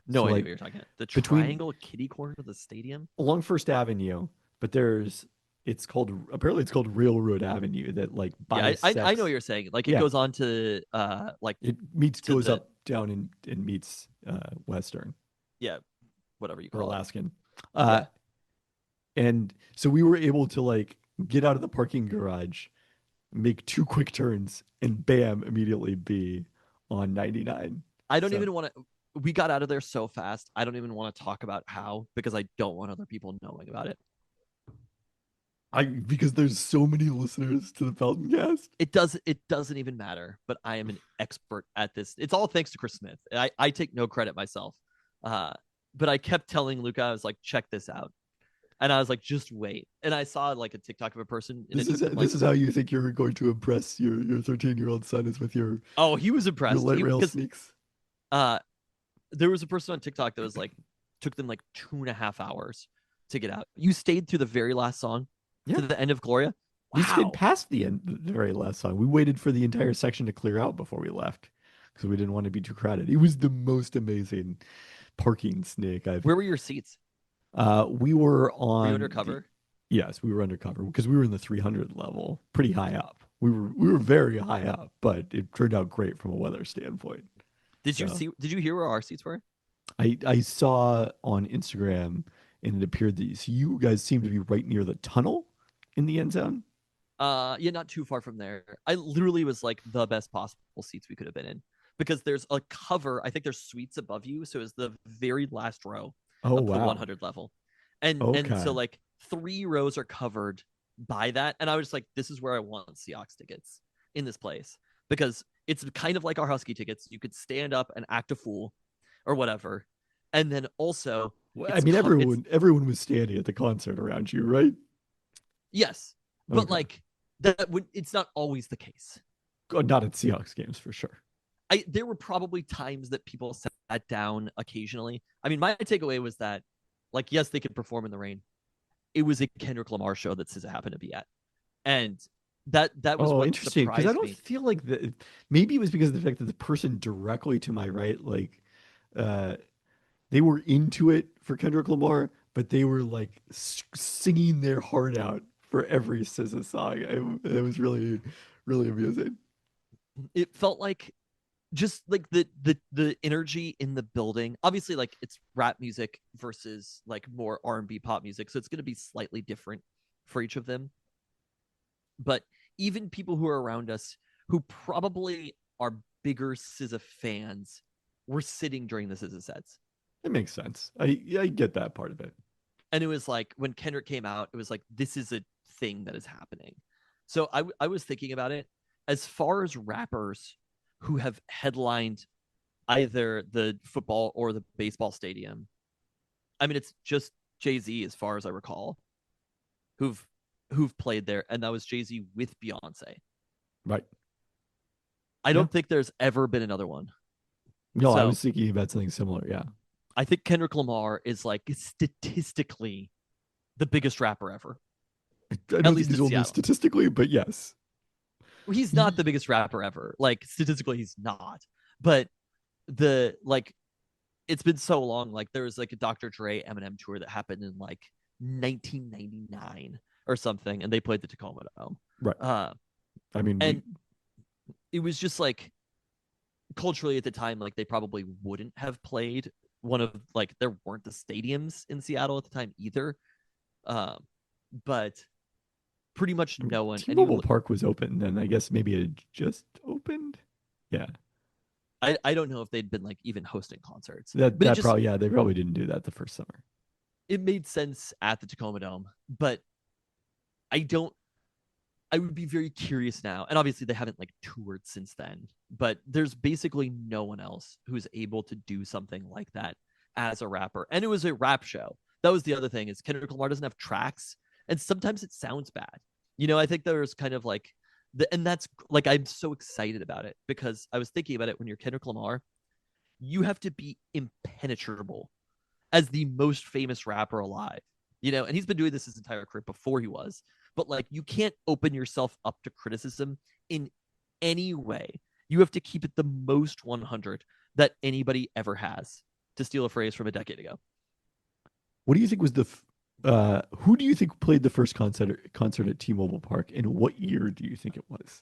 No idea what you're talking about. The triangle kitty corner to the stadium along First Avenue, but it's called Railroad Avenue that like bisects. I know what you're saying. Like it goes on to like it goes up down and meets Western. Yeah, whatever you call or Alaskan. And so we were able to like get out of the parking garage, make 2 quick turns, and bam, immediately be on 99. I don't even want to. We got out of there so fast. I don't even want to talk about how, because I don't want other people knowing about it. Because there's so many listeners to the Peltoncast. It doesn't even matter. But I am an expert at this. It's all thanks to Chris Smith. I take no credit myself. But I kept telling Luca, I was like, check this out. And I was like, just wait. And I saw like a TikTok of a person. This is how you think you're going to impress your 13-year-old son is with your. Oh, he was impressed. Your light rail sneaks. There was a person on TikTok that was like, took them like 2.5 hours to get out. You stayed through the very last song to the end of Gloria. Wow. We stayed past the very last song. We waited for the entire section to clear out before we left because we didn't want to be too crowded. It was the most amazing parking snake Where were your seats? We were on. Were you undercover? Yes, we were undercover because we were in the 300 level, pretty high up. We were very high up, but it turned out great from a weather standpoint. Did you hear where our seats were? I saw on Instagram, and it appeared that you guys seemed to be right near the tunnel in the end zone. Yeah, not too far from there. I literally was like the best possible seats we could have been in because there's a cover. I think there's suites above you, so it's the very last row of the 100 level, and so like 3 rows are covered by that. And I was just like, this is where I want Seahawks tickets in this place because it's kind of like our Husky tickets. You could stand up and act a fool or whatever. And then also, I mean, everyone was standing at the concert around you, right? Yes. But like that it's not always the case. Not at Seahawks games for sure. There were probably times that people sat down occasionally. I mean, my takeaway was that, like, yes, they could perform in the rain. It was a Kendrick Lamar show that SZA happened to be at. And that was what interesting, because I don't me. feel like maybe it was because of the fact that the person directly to my right, like, they were into it for Kendrick Lamar, but they were like singing their heart out for every SZA song. It was really, really amusing. It felt like just like the energy in the building. Obviously, like it's rap music versus like more R&B pop music, so it's going to be slightly different for each of them. But even people who are around us who probably are bigger SZA fans were sitting during the SZA sets. It makes sense. I get that part of it. And it was like when Kendrick came out, it was like, this is a thing that is happening. So I was thinking about it as far as rappers who have headlined either the football or the baseball stadium. I mean, it's just Jay-Z, as far as I recall, who've played there, and that was Jay-Z with Beyonce. Right. I don't think there's ever been another one. No, I So- was thinking about something similar. Yeah. I think Kendrick Lamar is like statistically the biggest rapper ever. I don't think least he's in only Seattle. statistically, but yes. He's not the biggest rapper ever. Like statistically, he's not. But the like, it's been so long. Like there was like a Dr. Dre Eminem tour that happened in like 1999 or something, and they played the Tacoma Dome. Right. I mean, And it was just like culturally at the time, like they probably wouldn't have played one of like there weren't the stadiums in Seattle at the time either. But pretty much no one. And T-Mobile Park was open, and I guess maybe it just opened. Yeah. I don't know if they'd been like even hosting concerts. That But it just, probably, yeah, they probably didn't do that the first summer. it made sense at the Tacoma Dome, but I would be very curious now. And obviously they haven't like toured since then, but there's basically no one else who's able to do something like that as a rapper. And it was a rap show. That was the other thing, is Kendrick Lamar doesn't have tracks, and sometimes it sounds bad. I think there's kind of like and that's like, I'm so excited about it because I was thinking about it. When you're Kendrick Lamar, you have to be impenetrable as the most famous rapper alive, and he's been doing this his entire career before he was. But like, you can't open yourself up to criticism in any way. You have to keep it the most 100 that anybody ever has, to steal a phrase from a decade ago. What do you think was who do you think played the first concert at T-Mobile Park, and what year do you think it was?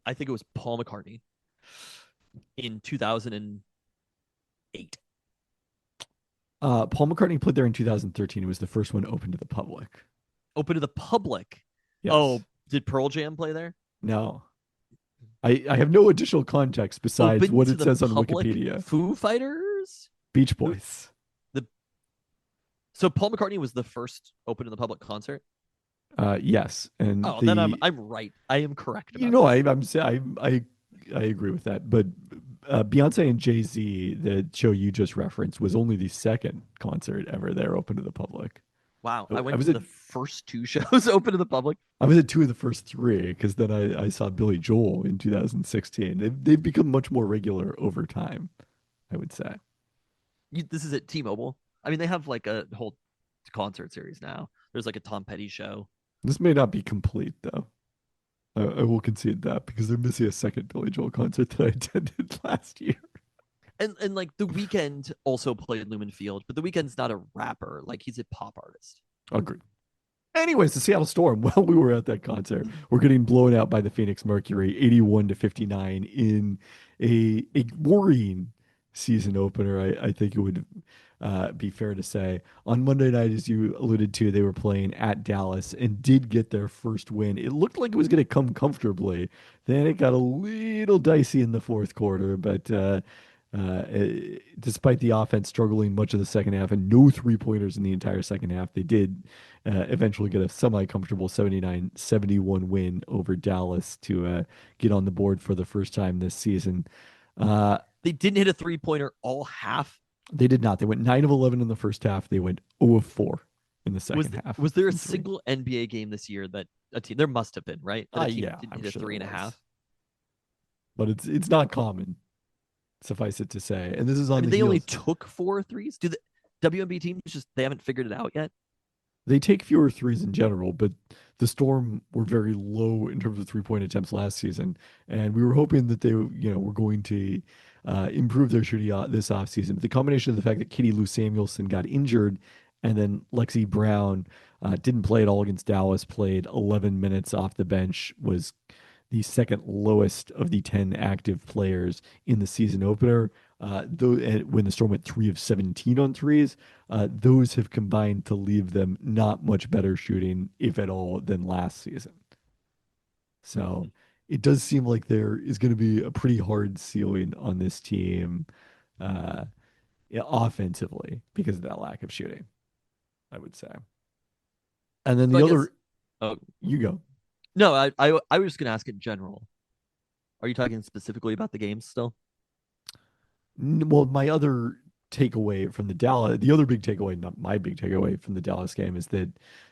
I think it was Paul McCartney in 2008. Paul McCartney played there in 2013. It was the first one open to the public. Open to the public. Yes. Oh, did Pearl Jam play there? No. I have no additional context besides Open what to it the says on public? Wikipedia. Foo Fighters? Beach Boys. So Paul McCartney was the first open to the public concert? Yes. And then I'm right. I am correct about I agree with that. But Beyonce and Jay-Z, the show you just referenced, was only the second concert ever there open to the public. Wow. I I went was to at- the first two shows open to the public. I was at two of the first three, because then I saw Billy Joel in 2016. They've become much more regular over time, I would say. This is at T-Mobile. I mean, they have like a whole concert series now. There's like a Tom Petty show. This may not be complete, though. I will concede that, because they're missing a second Billy Joel concert that I attended last year. And like The Weeknd also played Lumen Field, but The Weeknd's not a rapper. Like, he's a pop artist. Agreed. Anyways, the Seattle Storm, while we were at that concert, we're getting blown out by the Phoenix Mercury 81-59 in a worrying season opener, I think it would be fair to say. On Monday night, as you alluded to, they were playing at Dallas and did get their first win. It looked like it was going to come comfortably. Then it got a little dicey in the fourth quarter, but despite the offense struggling much of the second half and no three-pointers in the entire second half, they did eventually get a semi-comfortable 79-71 win over Dallas to get on the board for the first time this season. They didn't hit a three-pointer all half. They did not. They went 9 of 11 in the first half. They went 0 of 4 in the second half. Was there a from three. single NBA game this year that a team, there must have been, right? That a team Yeah, didn't I'm hit a sure three and a there was. half. But it's not common, suffice it to say. And this is on I mean, the they only heels. took 4 threes. Do the WNBA teams they haven't figured it out yet? They take fewer threes in general, but the Storm were very low in terms of three-point attempts last season, and we were hoping that they, were going to improve their shooting this offseason. But the combination of the fact that Kitty Lou Samuelson got injured, and then Lexi Brown didn't play at all against Dallas, played 11 minutes off the bench, was the second lowest of the 10 active players in the season opener. Though when the Storm went 3 of 17 on threes, those have combined to leave them not much better shooting, if at all, than last season. So it does seem like there is going to be a pretty hard ceiling on this team, uh, yeah, offensively because of that lack of shooting, I would say. And then So the I guess, other, oh you go. no, I was just gonna ask in general. Are you talking specifically about the games still? Well, my other takeaway from the other big takeaway, not my big takeaway from the Dallas game, is that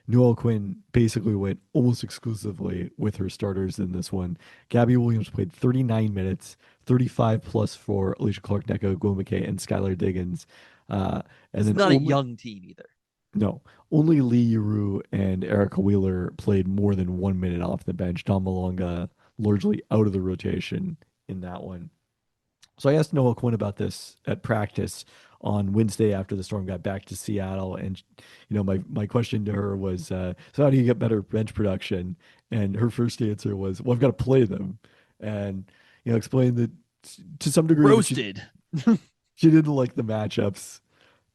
Noel Quinn basically went almost exclusively with her starters in this one. Gabby Williams played 39 minutes, 35 plus for Alicia Clark, Neko, Gwen McKay, and Skylar Diggins. And It's then not a only, young team either. no, only Lee Yuru and Erica Wheeler played more than 1 minute off the bench. Don Malonga largely out of the rotation in that one. So I asked Noah Quinn about this at practice on Wednesday after the Storm got back to Seattle, and my question to her was, "So how do you get better bench production?" And her first answer was, "Well, I've got to play them," and explained that to some degree that Roasted. she didn't like the matchups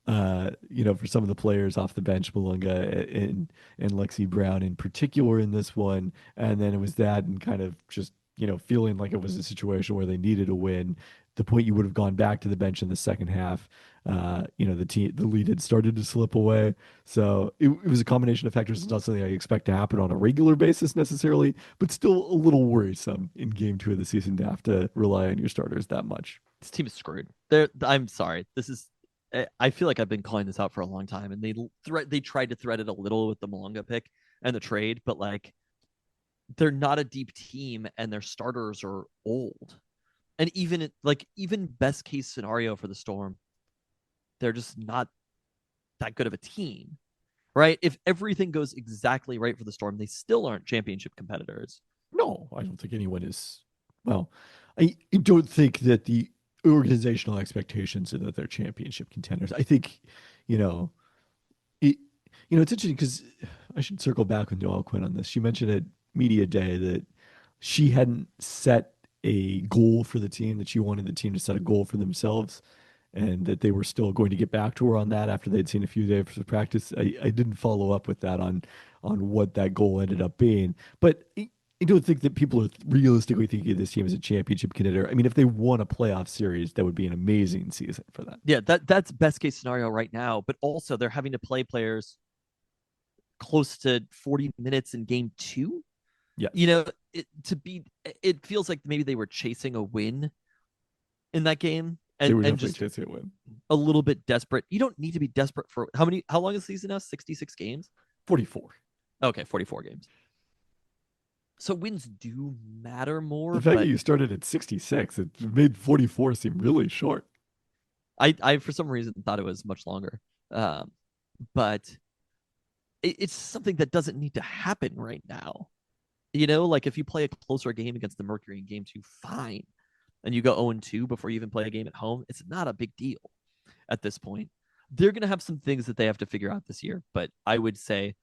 for some of the players off the bench, Malunga and Lexi Brown in particular in this one. And then it was that and kind of just, feeling like it was a situation where they needed a win. The point you would have gone back to the bench in the second half, the lead had started to slip away. So it was a combination of factors. It's not something I expect to happen on a regular basis necessarily, but still a little worrisome in game 2 of the season to have to rely on your starters that much. This team is screwed. I'm sorry. This is. I feel like I've been calling this out for a long time, and they tried to thread it a little with the Malonga pick and the trade, but like they're not a deep team, and their starters are old. And even best case scenario for the Storm, they're just not that good of a team, right? If everything goes exactly right for the Storm, they still aren't championship competitors. No, I don't think anyone is. Well, I don't think that the organizational expectations are that they're championship contenders. I think, you know, it, it's interesting because I should circle back with Noelle Quinn on this. She mentioned at Media Day that she hadn't set a goal for the team, that she wanted the team to set a goal for themselves, and that they were still going to get back to her on that after they'd seen a few days of practice. I didn't follow up with that on what that goal ended up being, but I don't think that people are realistically thinking of this team as a championship contender. I mean, if they won a playoff series, that would be an amazing season for them. Yeah, that's best case scenario right now. But also, they're having to play players close to 40 minutes in game 2. Yeah, It feels like maybe they were chasing a win in that game, they were and definitely just chasing a win. a little bit desperate. You don't need to be desperate for how long is the season now? 66 games? 44. Okay, 44 games. So wins do matter more, The fact that but you started at 66, it made 44 seem really short. I for some reason thought it was much longer. But it's something that doesn't need to happen right now. Like if you play a closer game against the Mercury in game 2, fine. And you go 0-2 before you even play a game at home, it's not a big deal at this point. They're going to have some things that they have to figure out this year, but I would say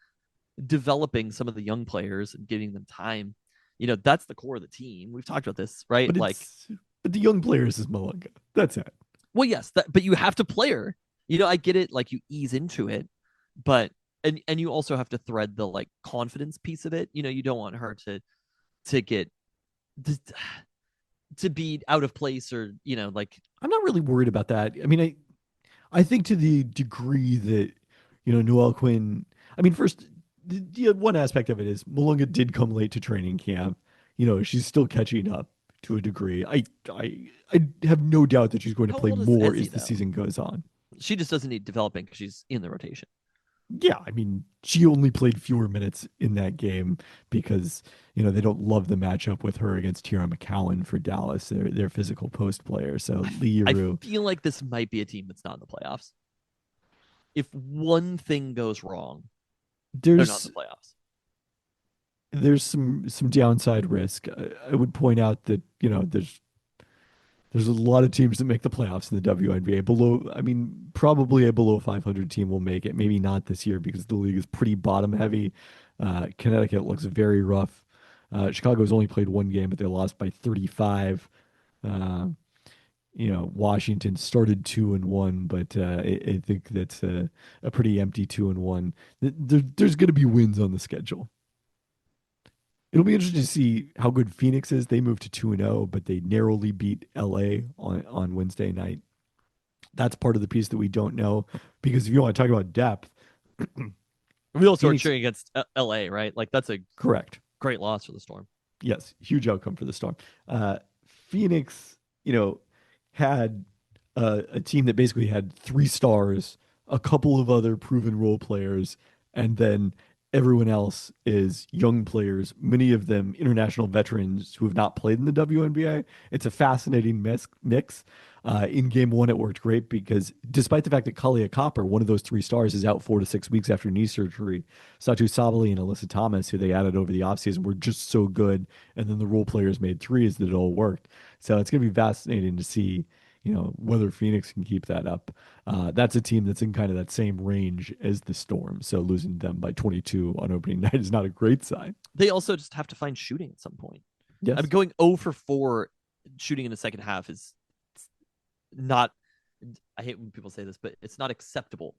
developing some of the young players and giving them time, that's the core of the team. We've talked about this, right? But the young players is Malunga. That's it. Well, yes, but you have to play her. I get it. Like you ease into it, but and you also have to thread the like confidence piece of it. You don't want her to get to be out of place or like. I'm not really worried about that. I mean, I think to the degree that Noelle Quinn. I mean, first, one aspect of it is Malunga did come late to training camp. She's still catching up to a degree. I have no doubt that she's going to How play old is more Ezzy, as the though? season goes on. She just doesn't need developing because she's in the rotation. Yeah, I mean, she only played fewer minutes in that game because they don't love the matchup with her against Tierra McCowan for Dallas. They're physical post player. So Lee I Yuru. feel like this might be a team that's not in the playoffs. If one thing goes wrong, they're not in the playoffs. There's some downside risk. I would point out that there's a lot of teams that make the playoffs in the WNBA. Probably a below 500 team will make it. Maybe not this year because the league is pretty bottom heavy. Connecticut looks very rough. Chicago's only played one game, but they lost by 35. Uh, Washington started 2-1, but I think that's a pretty empty 2-1. There's going to be wins on the schedule. It'll be interesting to see how good Phoenix is. They moved to 2-0, but they narrowly beat LA on Wednesday night. That's part of the piece that we don't know, because if you want to talk about depth, We also are Phoenix, cheering against LA, right? Like that's a correct. great loss for the Storm. Yes, huge outcome for the Storm. Phoenix, had a team that basically had 3 stars, a couple of other proven role players, and then everyone else is young players, many of them international veterans who have not played in the WNBA. It's a fascinating mix. In game one, it worked great because despite the fact that Kalia Copper, one of those 3 stars, is out 4 to 6 weeks after knee surgery, Satu Sabali and Alyssa Thomas, who they added over the offseason, were just so good. And then the role players made threes that it all worked. So it's going to be fascinating to see, whether Phoenix can keep that up. That's a team that's in kind of that same range as the Storm. So losing them by 22 on opening night is not a great sign. They also just have to find shooting at some point. Yes. I mean, going 0 for 4 shooting in the second half is not, I hate when people say this, but it's not acceptable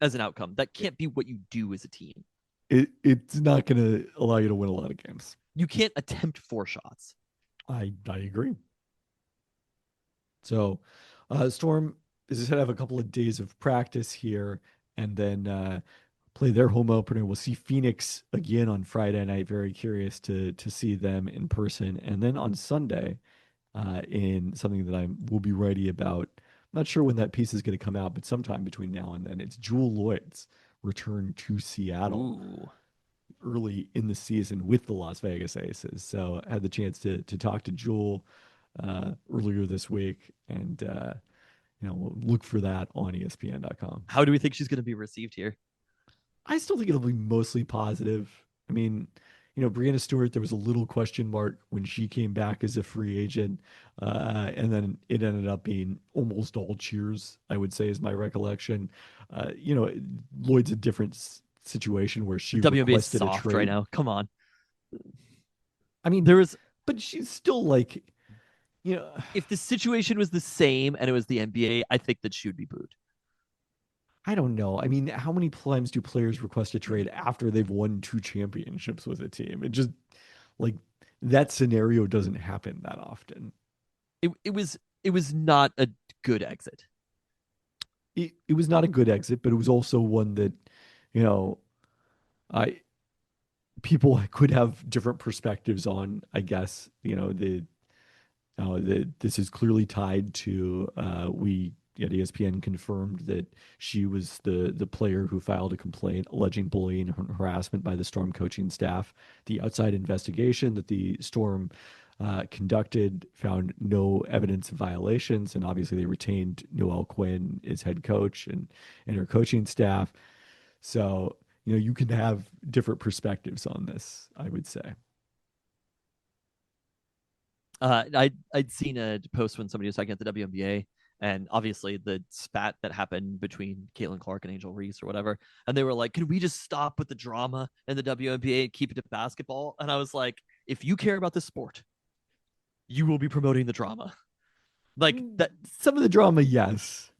as an outcome. That can't be what you do as a team. It's not going to allow you to win a lot of games. You can't attempt 4 shots. I agree. So, Storm, as I said, have a couple of days of practice here, and then play their home opener. We'll see Phoenix again on Friday night. Very curious to see them in person, and then on Sunday, in something that I will be ready about. I'm not sure when that piece is going to come out, but sometime between now and then, it's Jewel Lloyd's return to Seattle. Ooh. Early in the season with the Las Vegas Aces. So I had the chance to talk to Jewel earlier this week, and we'll look for that on ESPN.com. How do we think she's going to be received here? I still think it'll be mostly positive. I mean, Brianna Stewart, there was a little question mark when she came back as a free agent, and then it ended up being almost all cheers, I would say, is my recollection. Lloyd's a different situation where she WNBA is requested a soft trade right now. Come on. I mean, but she's still like, if the situation was the same and it was the NBA, I think that she would be booed. I don't know. I mean, how many times do players request a trade after they've won 2 championships with a team? It just, like, that scenario doesn't happen that often. It was not a good exit. It was not a good exit, but it was also one that, people could have different perspectives on, I guess. This is clearly tied to we at ESPN confirmed that she was the player who filed a complaint alleging bullying and harassment by the Storm coaching staff. The outside investigation that the Storm conducted found no evidence of violations, and obviously they retained Noelle Quinn as head coach and her coaching staff. So you can have different perspectives on this, I would say. I'd seen a post when somebody was talking at the WNBA, and obviously the spat that happened between Caitlin Clark and Angel Reese or whatever, and they were like, "Can we just stop with the drama in the WNBA and keep it to basketball?" And I was like, "If you care about this sport, you will be promoting the drama." Like that. Some of the drama, yes.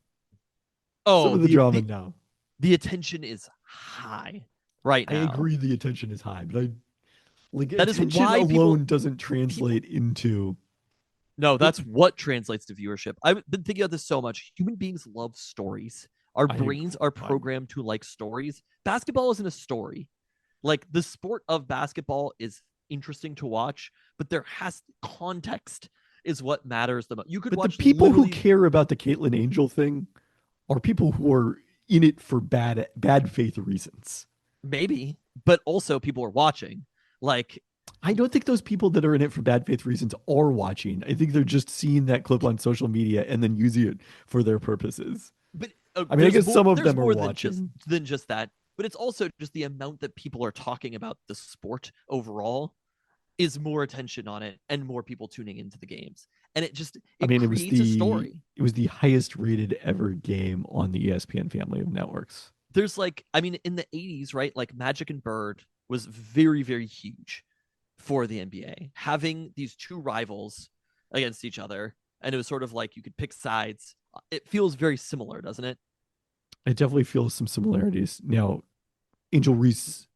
Oh, some of the drama, no. The attention is high right now. I agree the attention is high, but that attention is why alone doesn't translate into... No, that's what translates to viewership. I've been thinking about this so much. Human beings love stories. Our brains are programmed to like stories. Basketball isn't a story. Like, the sport of basketball is interesting to watch, but context is what matters the most. You could watch the people who care about the Caitlin Angel thing are people who are in it for bad faith reasons. Maybe, but also people are watching. Like, I don't think those people that are in it for bad faith reasons are watching. I think they're just seeing that clip on social media and then using it for their purposes. But I mean, I guess some of them are more watching. than just that. But it's also just the amount that people are talking about the sport overall is more attention on it and more people tuning into the games. And it creates a story. It was the highest rated ever game on the ESPN family of networks. There's in the 80s, right? Like Magic and Bird was very, very huge. for the NBA. Having these two rivals against each other, and it was sort of like you could pick sides. It feels very similar, doesn't it? It definitely feels some similarities. Now, Angel Reese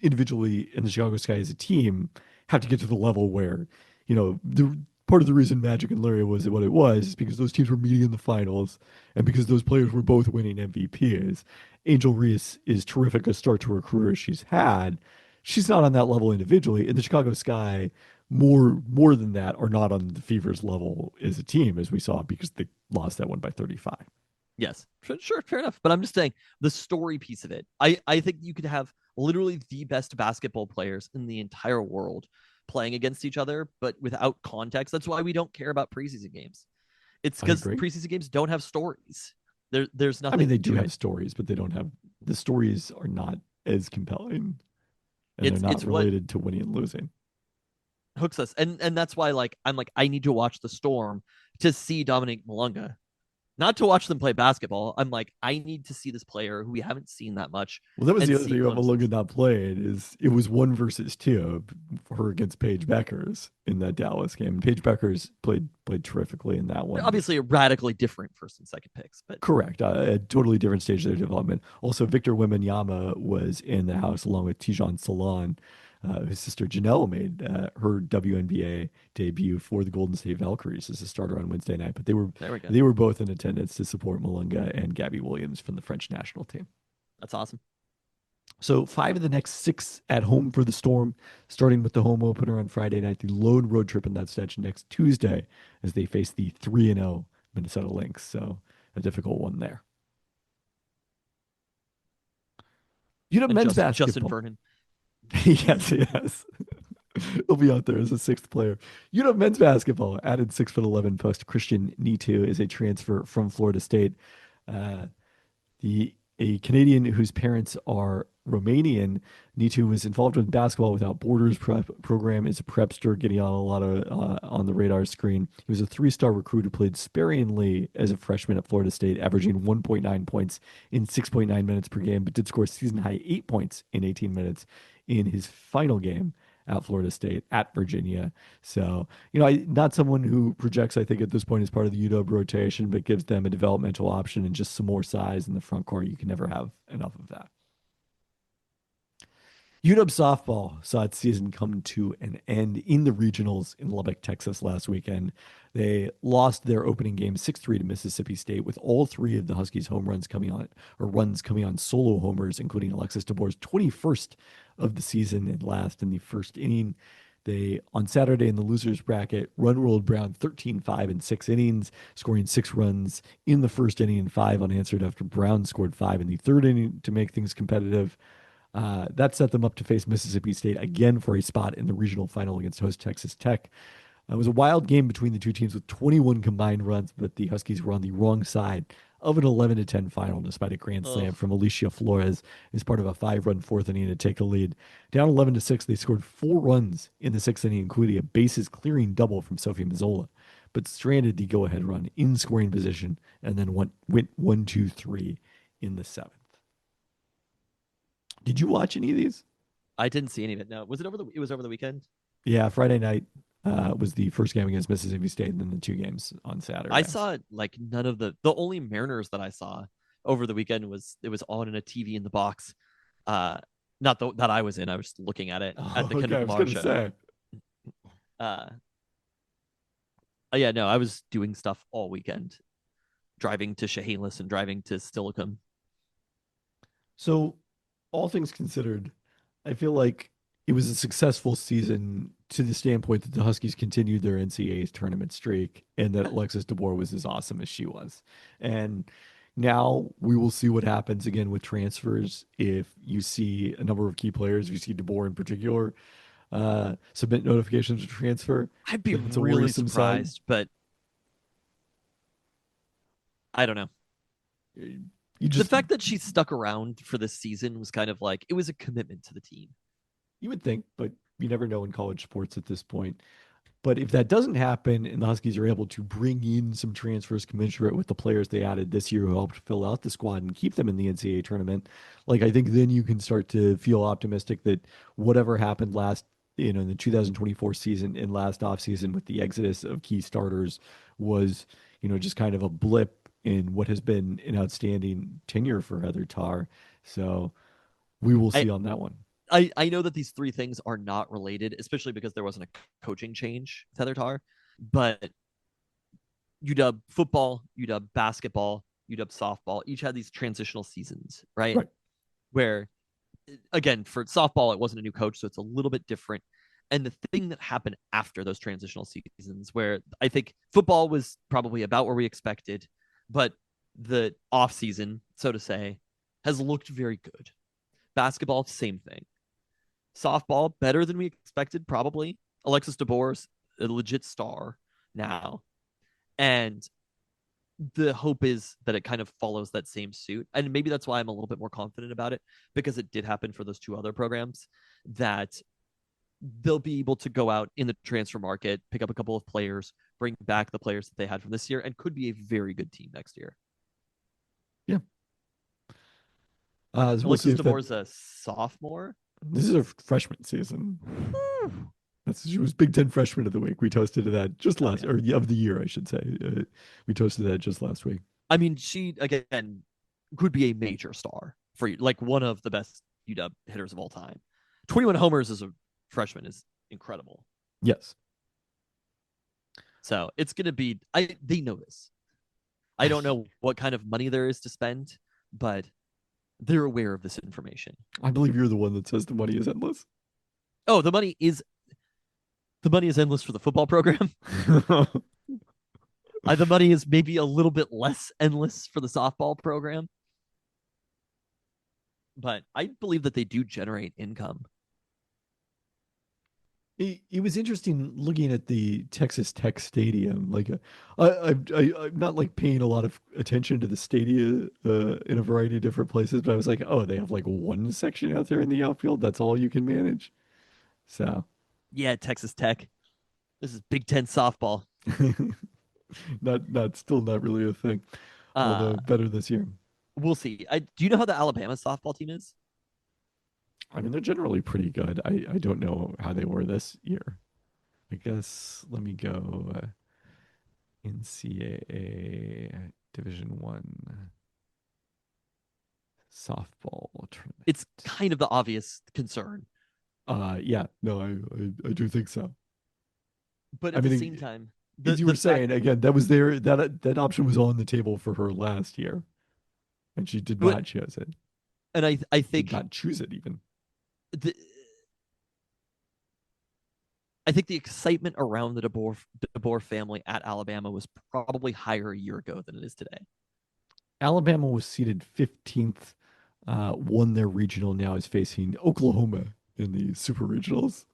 individually and the Chicago Sky as a team have to get to the level where, the part of the reason Magic and Larry was what it was is because those teams were meeting in the finals and because those players were both winning MVPs. Angel Reese is terrific a start to her career as she's had. She's not on that level individually, and the Chicago Sky more than that are not on the Fever's level as a team, as we saw, because they lost that one by 35. Yes, sure, fair enough. But I'm just saying the story piece of it. I think you could have literally the best basketball players in the entire world playing against each other, but without context. That's why we don't care about preseason games. It's I because agree. preseason games don't have stories. There's I nothing. mean, they do to have it. stories, but they don't have the stories are not as compelling, and they're not It's what related to winning and losing. hooks us, and that's why I'm like I need to watch the Storm to see Dominic Malunga, not to watch them play basketball. I'm like I need to see this player who we haven't seen that much Well, that was and the other see thing about glimpses. Malunga not playing is it was 1 versus 2 for her against Paige Beckers in that Dallas game. Paige Beckers played terrifically in that one. Obviously, a radically different first and second picks, but Correct. A totally different stage of their development. Also, Victor Wembanyama was in the house along with Tijan Salon. His sister Janelle made her WNBA debut for the Golden State Valkyries as a starter on Wednesday night. But there we go. they were both in attendance to support Malunga and Gabby Williams from the French national team. That's awesome. So 5 of the next 6 at home for the Storm, starting with the home opener on Friday night, the lone road trip in that stretch next Tuesday as they face the 3-0 Minnesota Lynx. So a difficult one there. And Men's Justin basketball. Vernon. Yes. He'll be out there as a 6th player. Men's basketball added 6'11" post Christian Nitu is a transfer from Florida State. Uh, a Canadian whose parents are Romanian. Nitu was involved with Basketball Without Borders program, is a prepster, getting on a lot of on the radar screen. He was a 3-star recruit who played sparingly as a freshman at Florida State, averaging 1.9 points in 6.9 minutes per game, but did score season high 8 points in 18 minutes in his final game at Florida State at Virginia. So, not someone who projects, I think, at this point as part of the UW rotation, but gives them a developmental option and just some more size in the front court. You can never have enough of that. UW softball saw its season come to an end in the regionals in Lubbock, Texas last weekend. They lost their opening game 6-3 to Mississippi State, with all 3 of the Huskies' home runs coming on solo homers, including Alexis DeBoer's 21st of the season and last in the first inning. They, on Saturday in the losers bracket, run-ruled Brown 13-5 in 6 innings, scoring 6 runs in the first inning and 5 unanswered after Brown scored 5 in the third inning to make things competitive. That set them up to face Mississippi State again for a spot in the regional final against host Texas Tech. It was a wild game between the two teams with 21 combined runs, but the Huskies were on the wrong side of an 11-10 final despite a grand slam from Alicia Flores as part of a 5-run fourth inning to take the lead. Down 11-6, they scored 4 runs in the 6th inning, including a bases clearing double from Sophie Mazzola, but stranded the go-ahead run in scoring position and then went 1-2-3 in the 7th. Did you watch any of these? I didn't see any of it. No, was it It was over the weekend. Yeah, Friday night was the first game against Mississippi State, and then the 2 games on Saturday. I saw like none of the only Mariners that I saw over the weekend was on in a TV in the box. Not that I was in. I was looking at it at the Kendrick Lamar show. Yeah, no, I was doing stuff all weekend, driving to Chehalis and driving to Stillicum. So, all things considered, I feel like it was a successful season to the standpoint that the Huskies continued their NCAA tournament streak and that Alexis DeBoer was as awesome as she was. And now we will see what happens again with transfers. If you see a number of key players, if you see DeBoer in particular, submit notifications to transfer. I'd be It's a really worrisome surprised, sign. but I don't know. The fact that she stuck around for this season was kind of like it was a commitment to the team. You would think, but you never know in college sports at this point. But if that doesn't happen and the Huskies are able to bring in some transfers commensurate with the players they added this year who helped fill out the squad and keep them in the NCAA tournament, I think then you can start to feel optimistic that whatever happened last in the 2024 season and last offseason with the exodus of key starters was, just kind of a blip in what has been an outstanding tenure for Heather Tarr. So we will I, see on that one. I know that these three things are not related, especially because there wasn't a coaching change with Heather Tarr. But UW football, UW basketball, UW softball each had these transitional seasons, right? Right. Where, again, for softball, it wasn't a new coach, so it's a little bit different. And the thing that happened after those transitional seasons, where I think football was probably about where we expected, but the off season, so to say, has looked very good. Basketball, same thing. Softball, better than we expected, probably. Alexis DeBoer's a legit star now. And the hope is that it kind of follows that same suit. And maybe that's why I'm a little bit more confident about it, because it did happen for those two other programs, that they'll be able to go out in the transfer market, pick up a couple of players, bring back the players that they had from this year, and could be a very good team next year. Yeah. So we'll see Alexis if that, DeBoer's a sophomore. this is a freshman season. She was Big Ten Freshman of the Week. We toasted to that just last, or of the year, I should say. We toasted that just last week. I mean, she, again, could be a major star for you, like one of the best UW hitters of all time. 21 homers as a freshman is incredible. Yes. So it's going to be, they know this. I don't know what kind of money there is to spend, but they're aware of this information. I believe you're the one that says the money is endless. Oh, the money is endless for the football program. The money is maybe a little bit less endless for the softball program. But I believe that they do generate income. It was interesting looking at the Texas Tech Stadium. Like, I'm not like paying a lot of attention to the stadia in a variety of different places, but I was like, oh, they have like one section out there in the outfield. That's all you can manage. So, Yeah, Texas Tech. This is Big Ten softball. still not really a thing. Although better this year. We'll see. Do you know how the Alabama softball team is? I mean, they're generally pretty good. I don't know how they were this year. I guess let me go NCAA Division One softball tournament. It's kind of the obvious concern. Yeah, no, I do think so. But at the same time, as you were saying, again, that was there. That option was on the table for her last year, and she did not choose it. And I think did not choose it even. I think the excitement around the DeBoer family at Alabama was probably higher a year ago than it is today. Alabama was seeded 15th, won their regional, now is facing Oklahoma in the Super Regionals.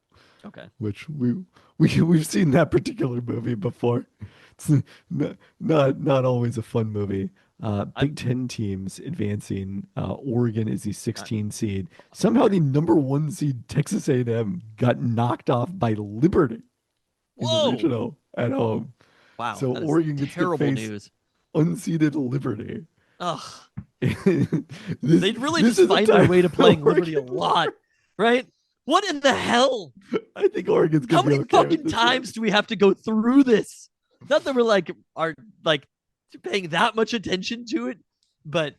Okay. Which we've seen that particular movie before. It's not always a fun movie. Big Ten teams advancing. Oregon is the 16 seed. Somehow the number 1 seed Texas A&M got knocked off by Liberty in the regional at home. Wow. So Oregon gets to face news. Unseeded Liberty. Ugh. They'd really just find their way to playing Liberty a lot, right? What in the hell? I think Oregon's gonna be okay. How many fucking times do we have to go through this? Not that we're are paying that much attention to it, but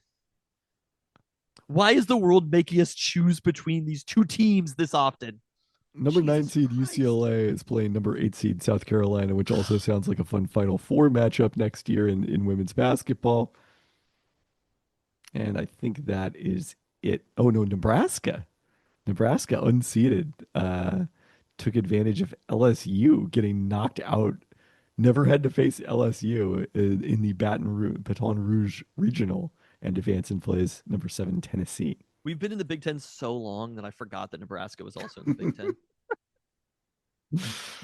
why is the world making us choose between these two teams this often? Number 9 seed UCLA is playing number 8 seed South Carolina, which also sounds like a fun Final Four matchup next year in women's basketball. And I think that is it. Oh no, Nebraska unseeded, took advantage of LSU getting knocked out. Never had to face LSU in the Baton Rouge regional, and advance and plays number 7 Tennessee. We've been in the Big Ten so long that I forgot that Nebraska was also in the Big Ten.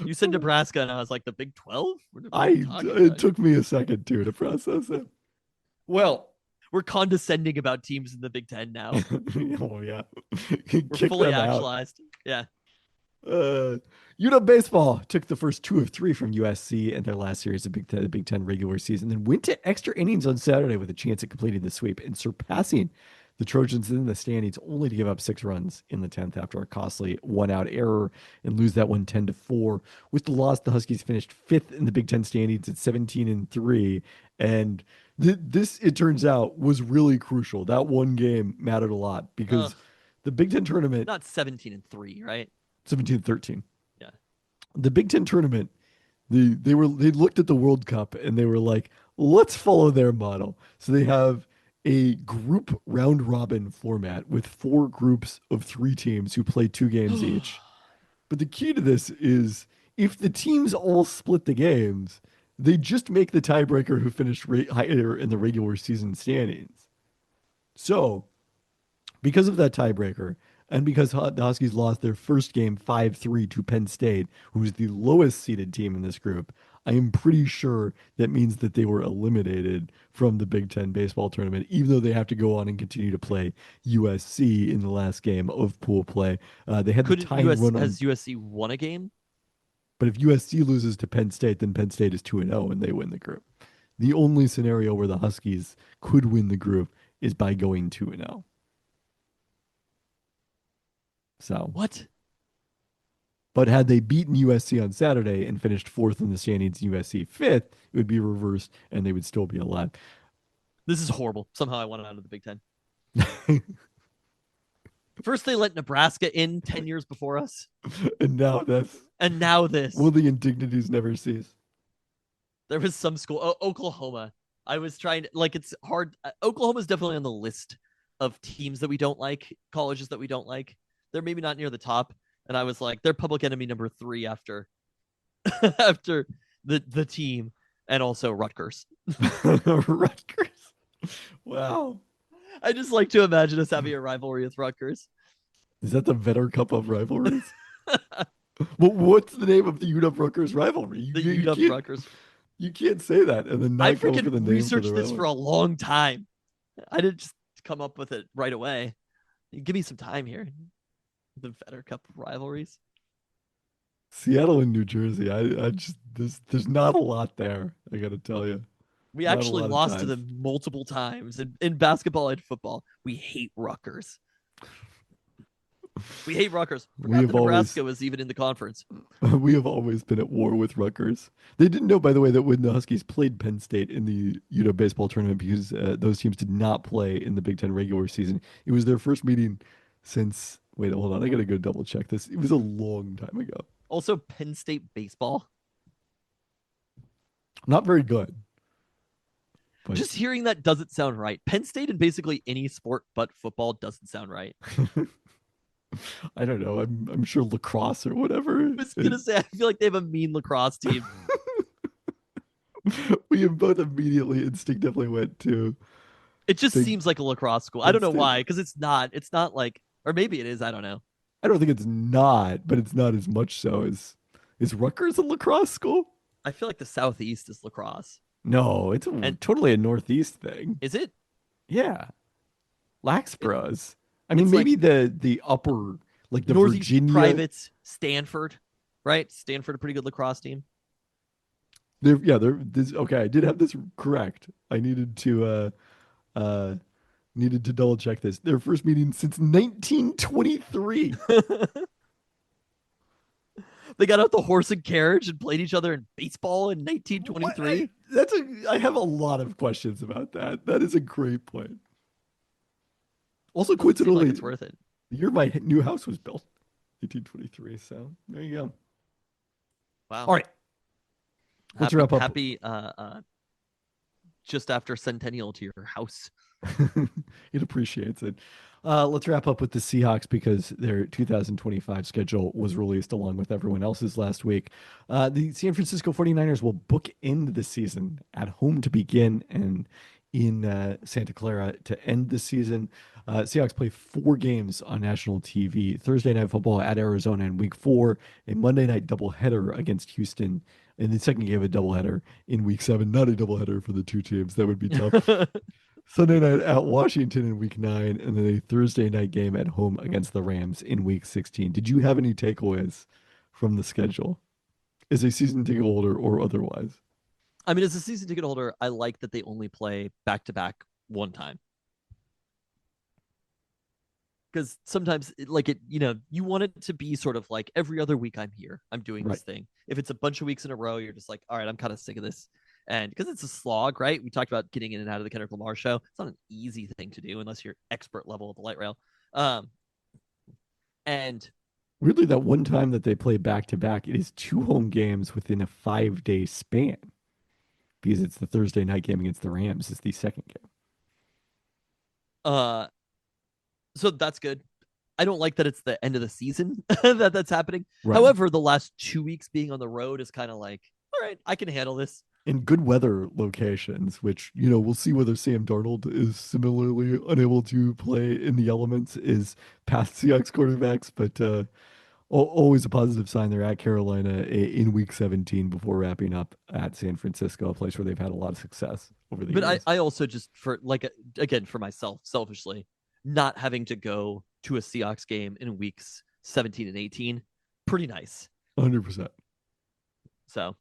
You said Nebraska, and I was like, the Big 12? It took me a second too to process it. Well, we're condescending about teams in the Big Ten now. Oh yeah, we're fully actualized. Yeah. UW baseball took the first 2 of 3 from USC in their last series of Big Ten regular season, then went to extra innings on Saturday with a chance at completing the sweep and surpassing the Trojans in the standings only to give up 6 runs in the 10th after a costly one-out error and lose that one 10-4. With the loss, the Huskies finished 5th in the Big Ten standings at 17-3, and this, it turns out, was really crucial. That one game mattered a lot Ugh, because the Big Ten tournament, not 17-3, right? 17-13, Yeah. the Big Ten tournament, they looked at the World Cup and they were like, let's follow their model. So they have a group round robin format with 4 groups of 3 teams who play 2 games each. But the key to this is if the teams all split the games, they just make the tiebreaker who finished higher in the regular season standings. So because of that tiebreaker, and because the Huskies lost their first game 5-3 to Penn State, who was the lowest seeded team in this group, I am pretty sure that means that they were eliminated from the Big Ten baseball tournament, even though they have to go on and continue to play USC in the last game of pool play. They had the Couldn't tying US run on, has USC won a game? but if USC loses to Penn State, then Penn State is 2-0 and they win the group. The only scenario where the Huskies could win the group is by going 2-0. So, What? but had they beaten USC on Saturday and finished 4th in the standings, USC 5th, it would be reversed and they would still be alive. This is horrible. Somehow I want out of the Big Ten. First they let Nebraska in 10 years before us, And now that's, and now this. will the indignities never cease? There was some school, Oklahoma. I was trying to, like, it's hard. Oklahoma's definitely on the list of teams that we don't like, colleges that we don't like. They're maybe not near the top. And I was like, they're public enemy number 3 after after the team, and also Rutgers. Rutgers. Wow. I just like to imagine us having a rivalry with Rutgers. Is that the Vetter Cup of rivalries? Well, what's the name of the UW Rutgers rivalry? The You UW can't, Rutgers. you can't say that and then I not come up with a freaking name researched for the this for rivalry. a long time. I didn't just come up with it right away. Give me some time here. The Vetter Cup of rivalries. Seattle and New Jersey. I just there's not a lot there. I got to tell you. We Not a actually lot of lost to times. them multiple times in basketball and football. We hate Rutgers. We hate Rutgers. We Forgot have that Nebraska was even in the conference. We have always been at war with Rutgers. They didn't know, by the way, that when the Huskies played Penn State in the UW baseball tournament, because those teams did not play in the Big Ten regular season, it was their first meeting since. Wait, hold on. I gotta go double check this. It was a long time ago. Also, Penn State baseball. Not very good. But Just hearing that doesn't sound right. Penn State in basically any sport but football doesn't sound right. I don't know. I'm sure lacrosse or whatever. I was gonna say, I feel like they have a mean lacrosse team. We have both immediately instinctively went to. It just They- seems like a lacrosse school. I don't know Penn State- why, because it's not. It's not like, or maybe it is. I don't know. I don't think it's not, but it's not as much so as. Is Rutgers a lacrosse school? I feel like the Southeast is lacrosse. No, it's totally a Northeast thing. Is it? Yeah, Laxboro's. I mean, it's maybe the upper, like the Northeast Virginia. Privates, Stanford, right? Stanford, a pretty good lacrosse team. Okay, I did have this correct. I needed to double check this. Their first meeting since 1923. They got out the horse and carriage and played each other in baseball in 1923. I have a lot of questions about that. That is a great point. Also, Doesn't seem like coincidentally, it's worth it. the year my new house was built, 1823. So there you go. Wow. All right. Let's Happy, wrap up. Happy, just after centennial to your house. It appreciates it. Let's wrap up with the Seahawks because their 2025 schedule was released along with everyone else's last week. The San Francisco 49ers will bookend the season at home to begin and in Santa Clara to end the season. Seahawks play 4 games on national TV. Thursday Night Football at Arizona in Week 4, a Monday night doubleheader against Houston, and the second game a doubleheader in Week 7. Not a doubleheader for the two teams. That would be tough. Sunday night at Washington in Week 9, and then a Thursday night game at home against the Rams in Week 16. Did you have any takeaways from the schedule as a season ticket holder or otherwise? I mean, as a season ticket holder, I like that they only play back to back one time. because sometimes you want it to be sort of like every other week I'm here, I'm doing Right. this thing. If it's a bunch of weeks in a row, you're just like, all right, I'm kind of sick of this. And because it's a slog, right? We talked about getting in and out of the Kendrick Lamar show. It's not an easy thing to do unless you're expert level at the light rail. um and Weirdly, that one time that they play back to back, it is 2 home games within a 5-day span because it's the Thursday night game against the Rams. Is the second game. uh so that's good. I don't like that it's the end of the season that's happening. Right. However, the last 2 weeks being on the road is kind of like, all right, I can handle this. In good weather locations, which, we'll see whether Sam Darnold is similarly unable to play in the elements is past Seahawks quarterbacks, but always a positive sign. They're at Carolina in week 17 before wrapping up at San Francisco, a place where they've had a lot of success over the But years. I also just for like again for myself selfishly, not having to go to a Seahawks game in weeks 17 and 18, pretty nice. 100%. So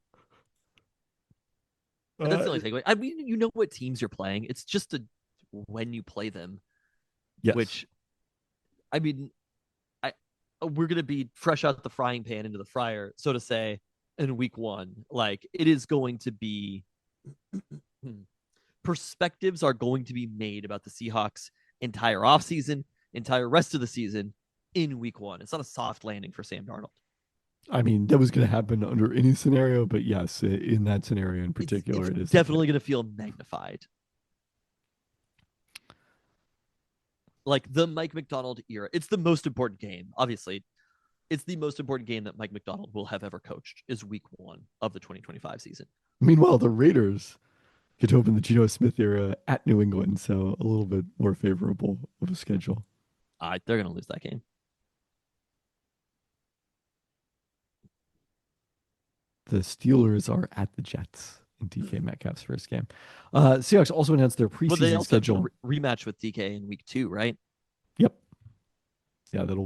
and that's the only thing. I mean, you know what teams you're playing. It's just when you play them, Yes. which I mean, we're gonna be fresh out the frying pan into the fryer, so to say, in week one. Like it is going to be perspectives are going to be made about the Seahawks entire offseason, entire rest of the season in week one. It's not a soft landing for Sam Darnold. I mean, that was going to happen under any scenario, but yes, in that scenario in particular, it's it is definitely going to feel magnified. Like the Mike Macdonald era, it's the most important game. Obviously, it's the most important game that Mike Macdonald will have ever coached is week one of the 2025 season. Meanwhile, the Raiders get to open the Geno Smith era at New England, so a little bit more favorable of a schedule. They're going to lose that game. The Steelers are at the Jets in DK Metcalf's first game. Seahawks also announced their preseason But they also schedule. have to rematch with DK in week 2, right? Yep. Yeah, that'll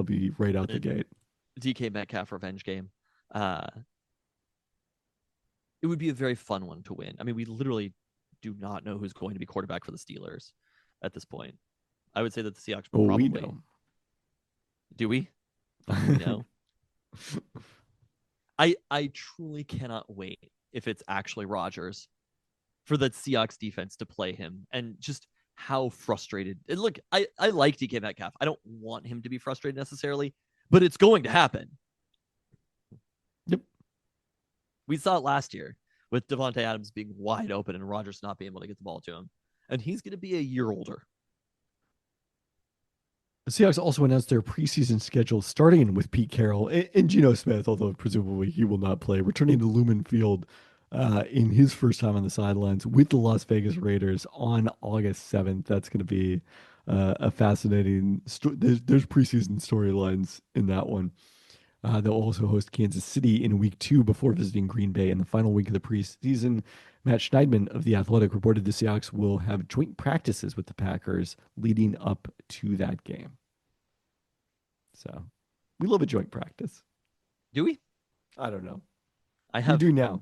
be right out the gate. DK Metcalf revenge game. It would be a very fun one to win. I mean, we literally do not know who's going to be quarterback for the Steelers at this point. I would say that the Seahawks probably. We know. Do we? No. I truly cannot wait if it's actually Rodgers for the Seahawks defense to play him and just how frustrated. And look, I like DK Metcalf. I don't want him to be frustrated necessarily, but it's going to happen. Yep. We saw it last year with Devontae Adams being wide open and Rodgers not being able to get the ball to him. And he's going to be a year older. The Seahawks also announced their preseason schedule, starting with Pete Carroll and Geno Smith, although presumably he will not play, returning to Lumen Field in his first time on the sidelines with the Las Vegas Raiders on August 7th. That's going to be a fascinating there's preseason storylines in that one. They'll also host Kansas City in week 2 before visiting Green Bay in the final week of the preseason. Matt Schneidman of The Athletic reported the Seahawks will have joint practices with the Packers leading up to that game. So we love a joint practice. Do we? I don't know. I have do now.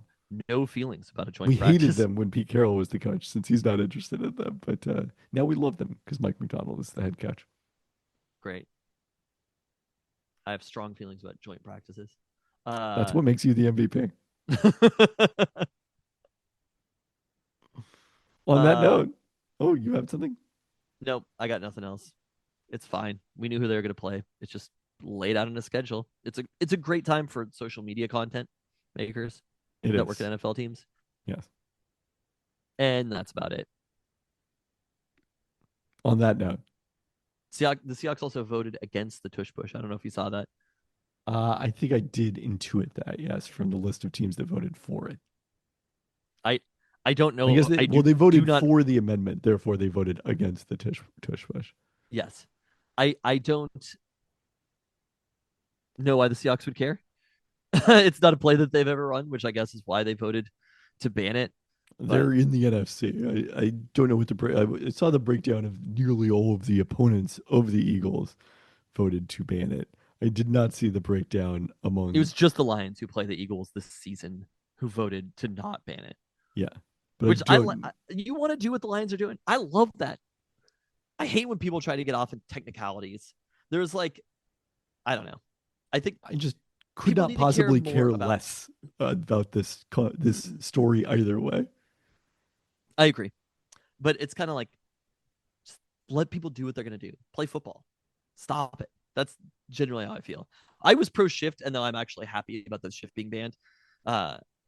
No feelings about a joint We practice. hated them when Pete Carroll was the coach since he's not interested in them. But now we love them because Mike Macdonald is the head coach. Great. I have strong feelings about joint practices. That's what makes you the MVP. On that note, you have something? Nope, I got nothing else. It's fine. We knew who they were going to play. It's just laid out in a schedule. It's a great time for social media content makers that work at NFL teams. Yes. And that's about it. On that note, the Seahawks also voted against the tush push. I don't know if you saw that. I think I did intuit that, yes, from the list of teams that voted for it. I don't know. I guess they voted for the amendment, therefore they voted against the tush push. Yes. I don't know why the Seahawks would care. It's not a play that they've ever run, which I guess is why they voted to ban it. They're in the NFC. I don't know what I saw the breakdown of nearly all of the opponents of the Eagles voted to ban it. I did not see the breakdown among. It was just the Lions who play the Eagles this season who voted to not ban it. Yeah, but which you want to do what the Lions are doing. I love that. I hate when people try to get off in technicalities. There's like, I don't know. I think I just could people not need to care possibly more care about- less about this story either way. I agree, but it's kind of like just let people do what they're gonna do. Play football. Stop it. That's generally how I feel. I was pro shift, and though I'm actually happy about the shift being banned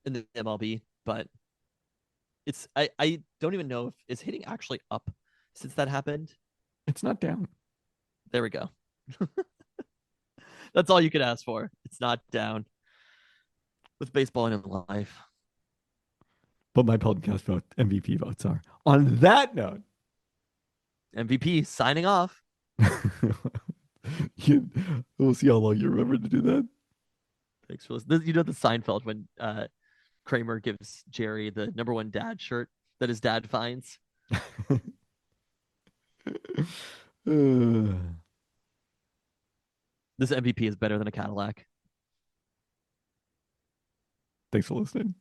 in the MLB, but it's I don't even know if is hitting actually up since that happened. It's not down. There we go. That's all you could ask for. It's not down with baseball and in life. But my podcast vote, MVP votes are. On that note, MVP signing off. we'll see how long you remember to do that. Thanks for listening. You know the Seinfeld when Kramer gives Jerry the #1 dad shirt that his dad finds. This MVP is better than a Cadillac. Thanks for listening.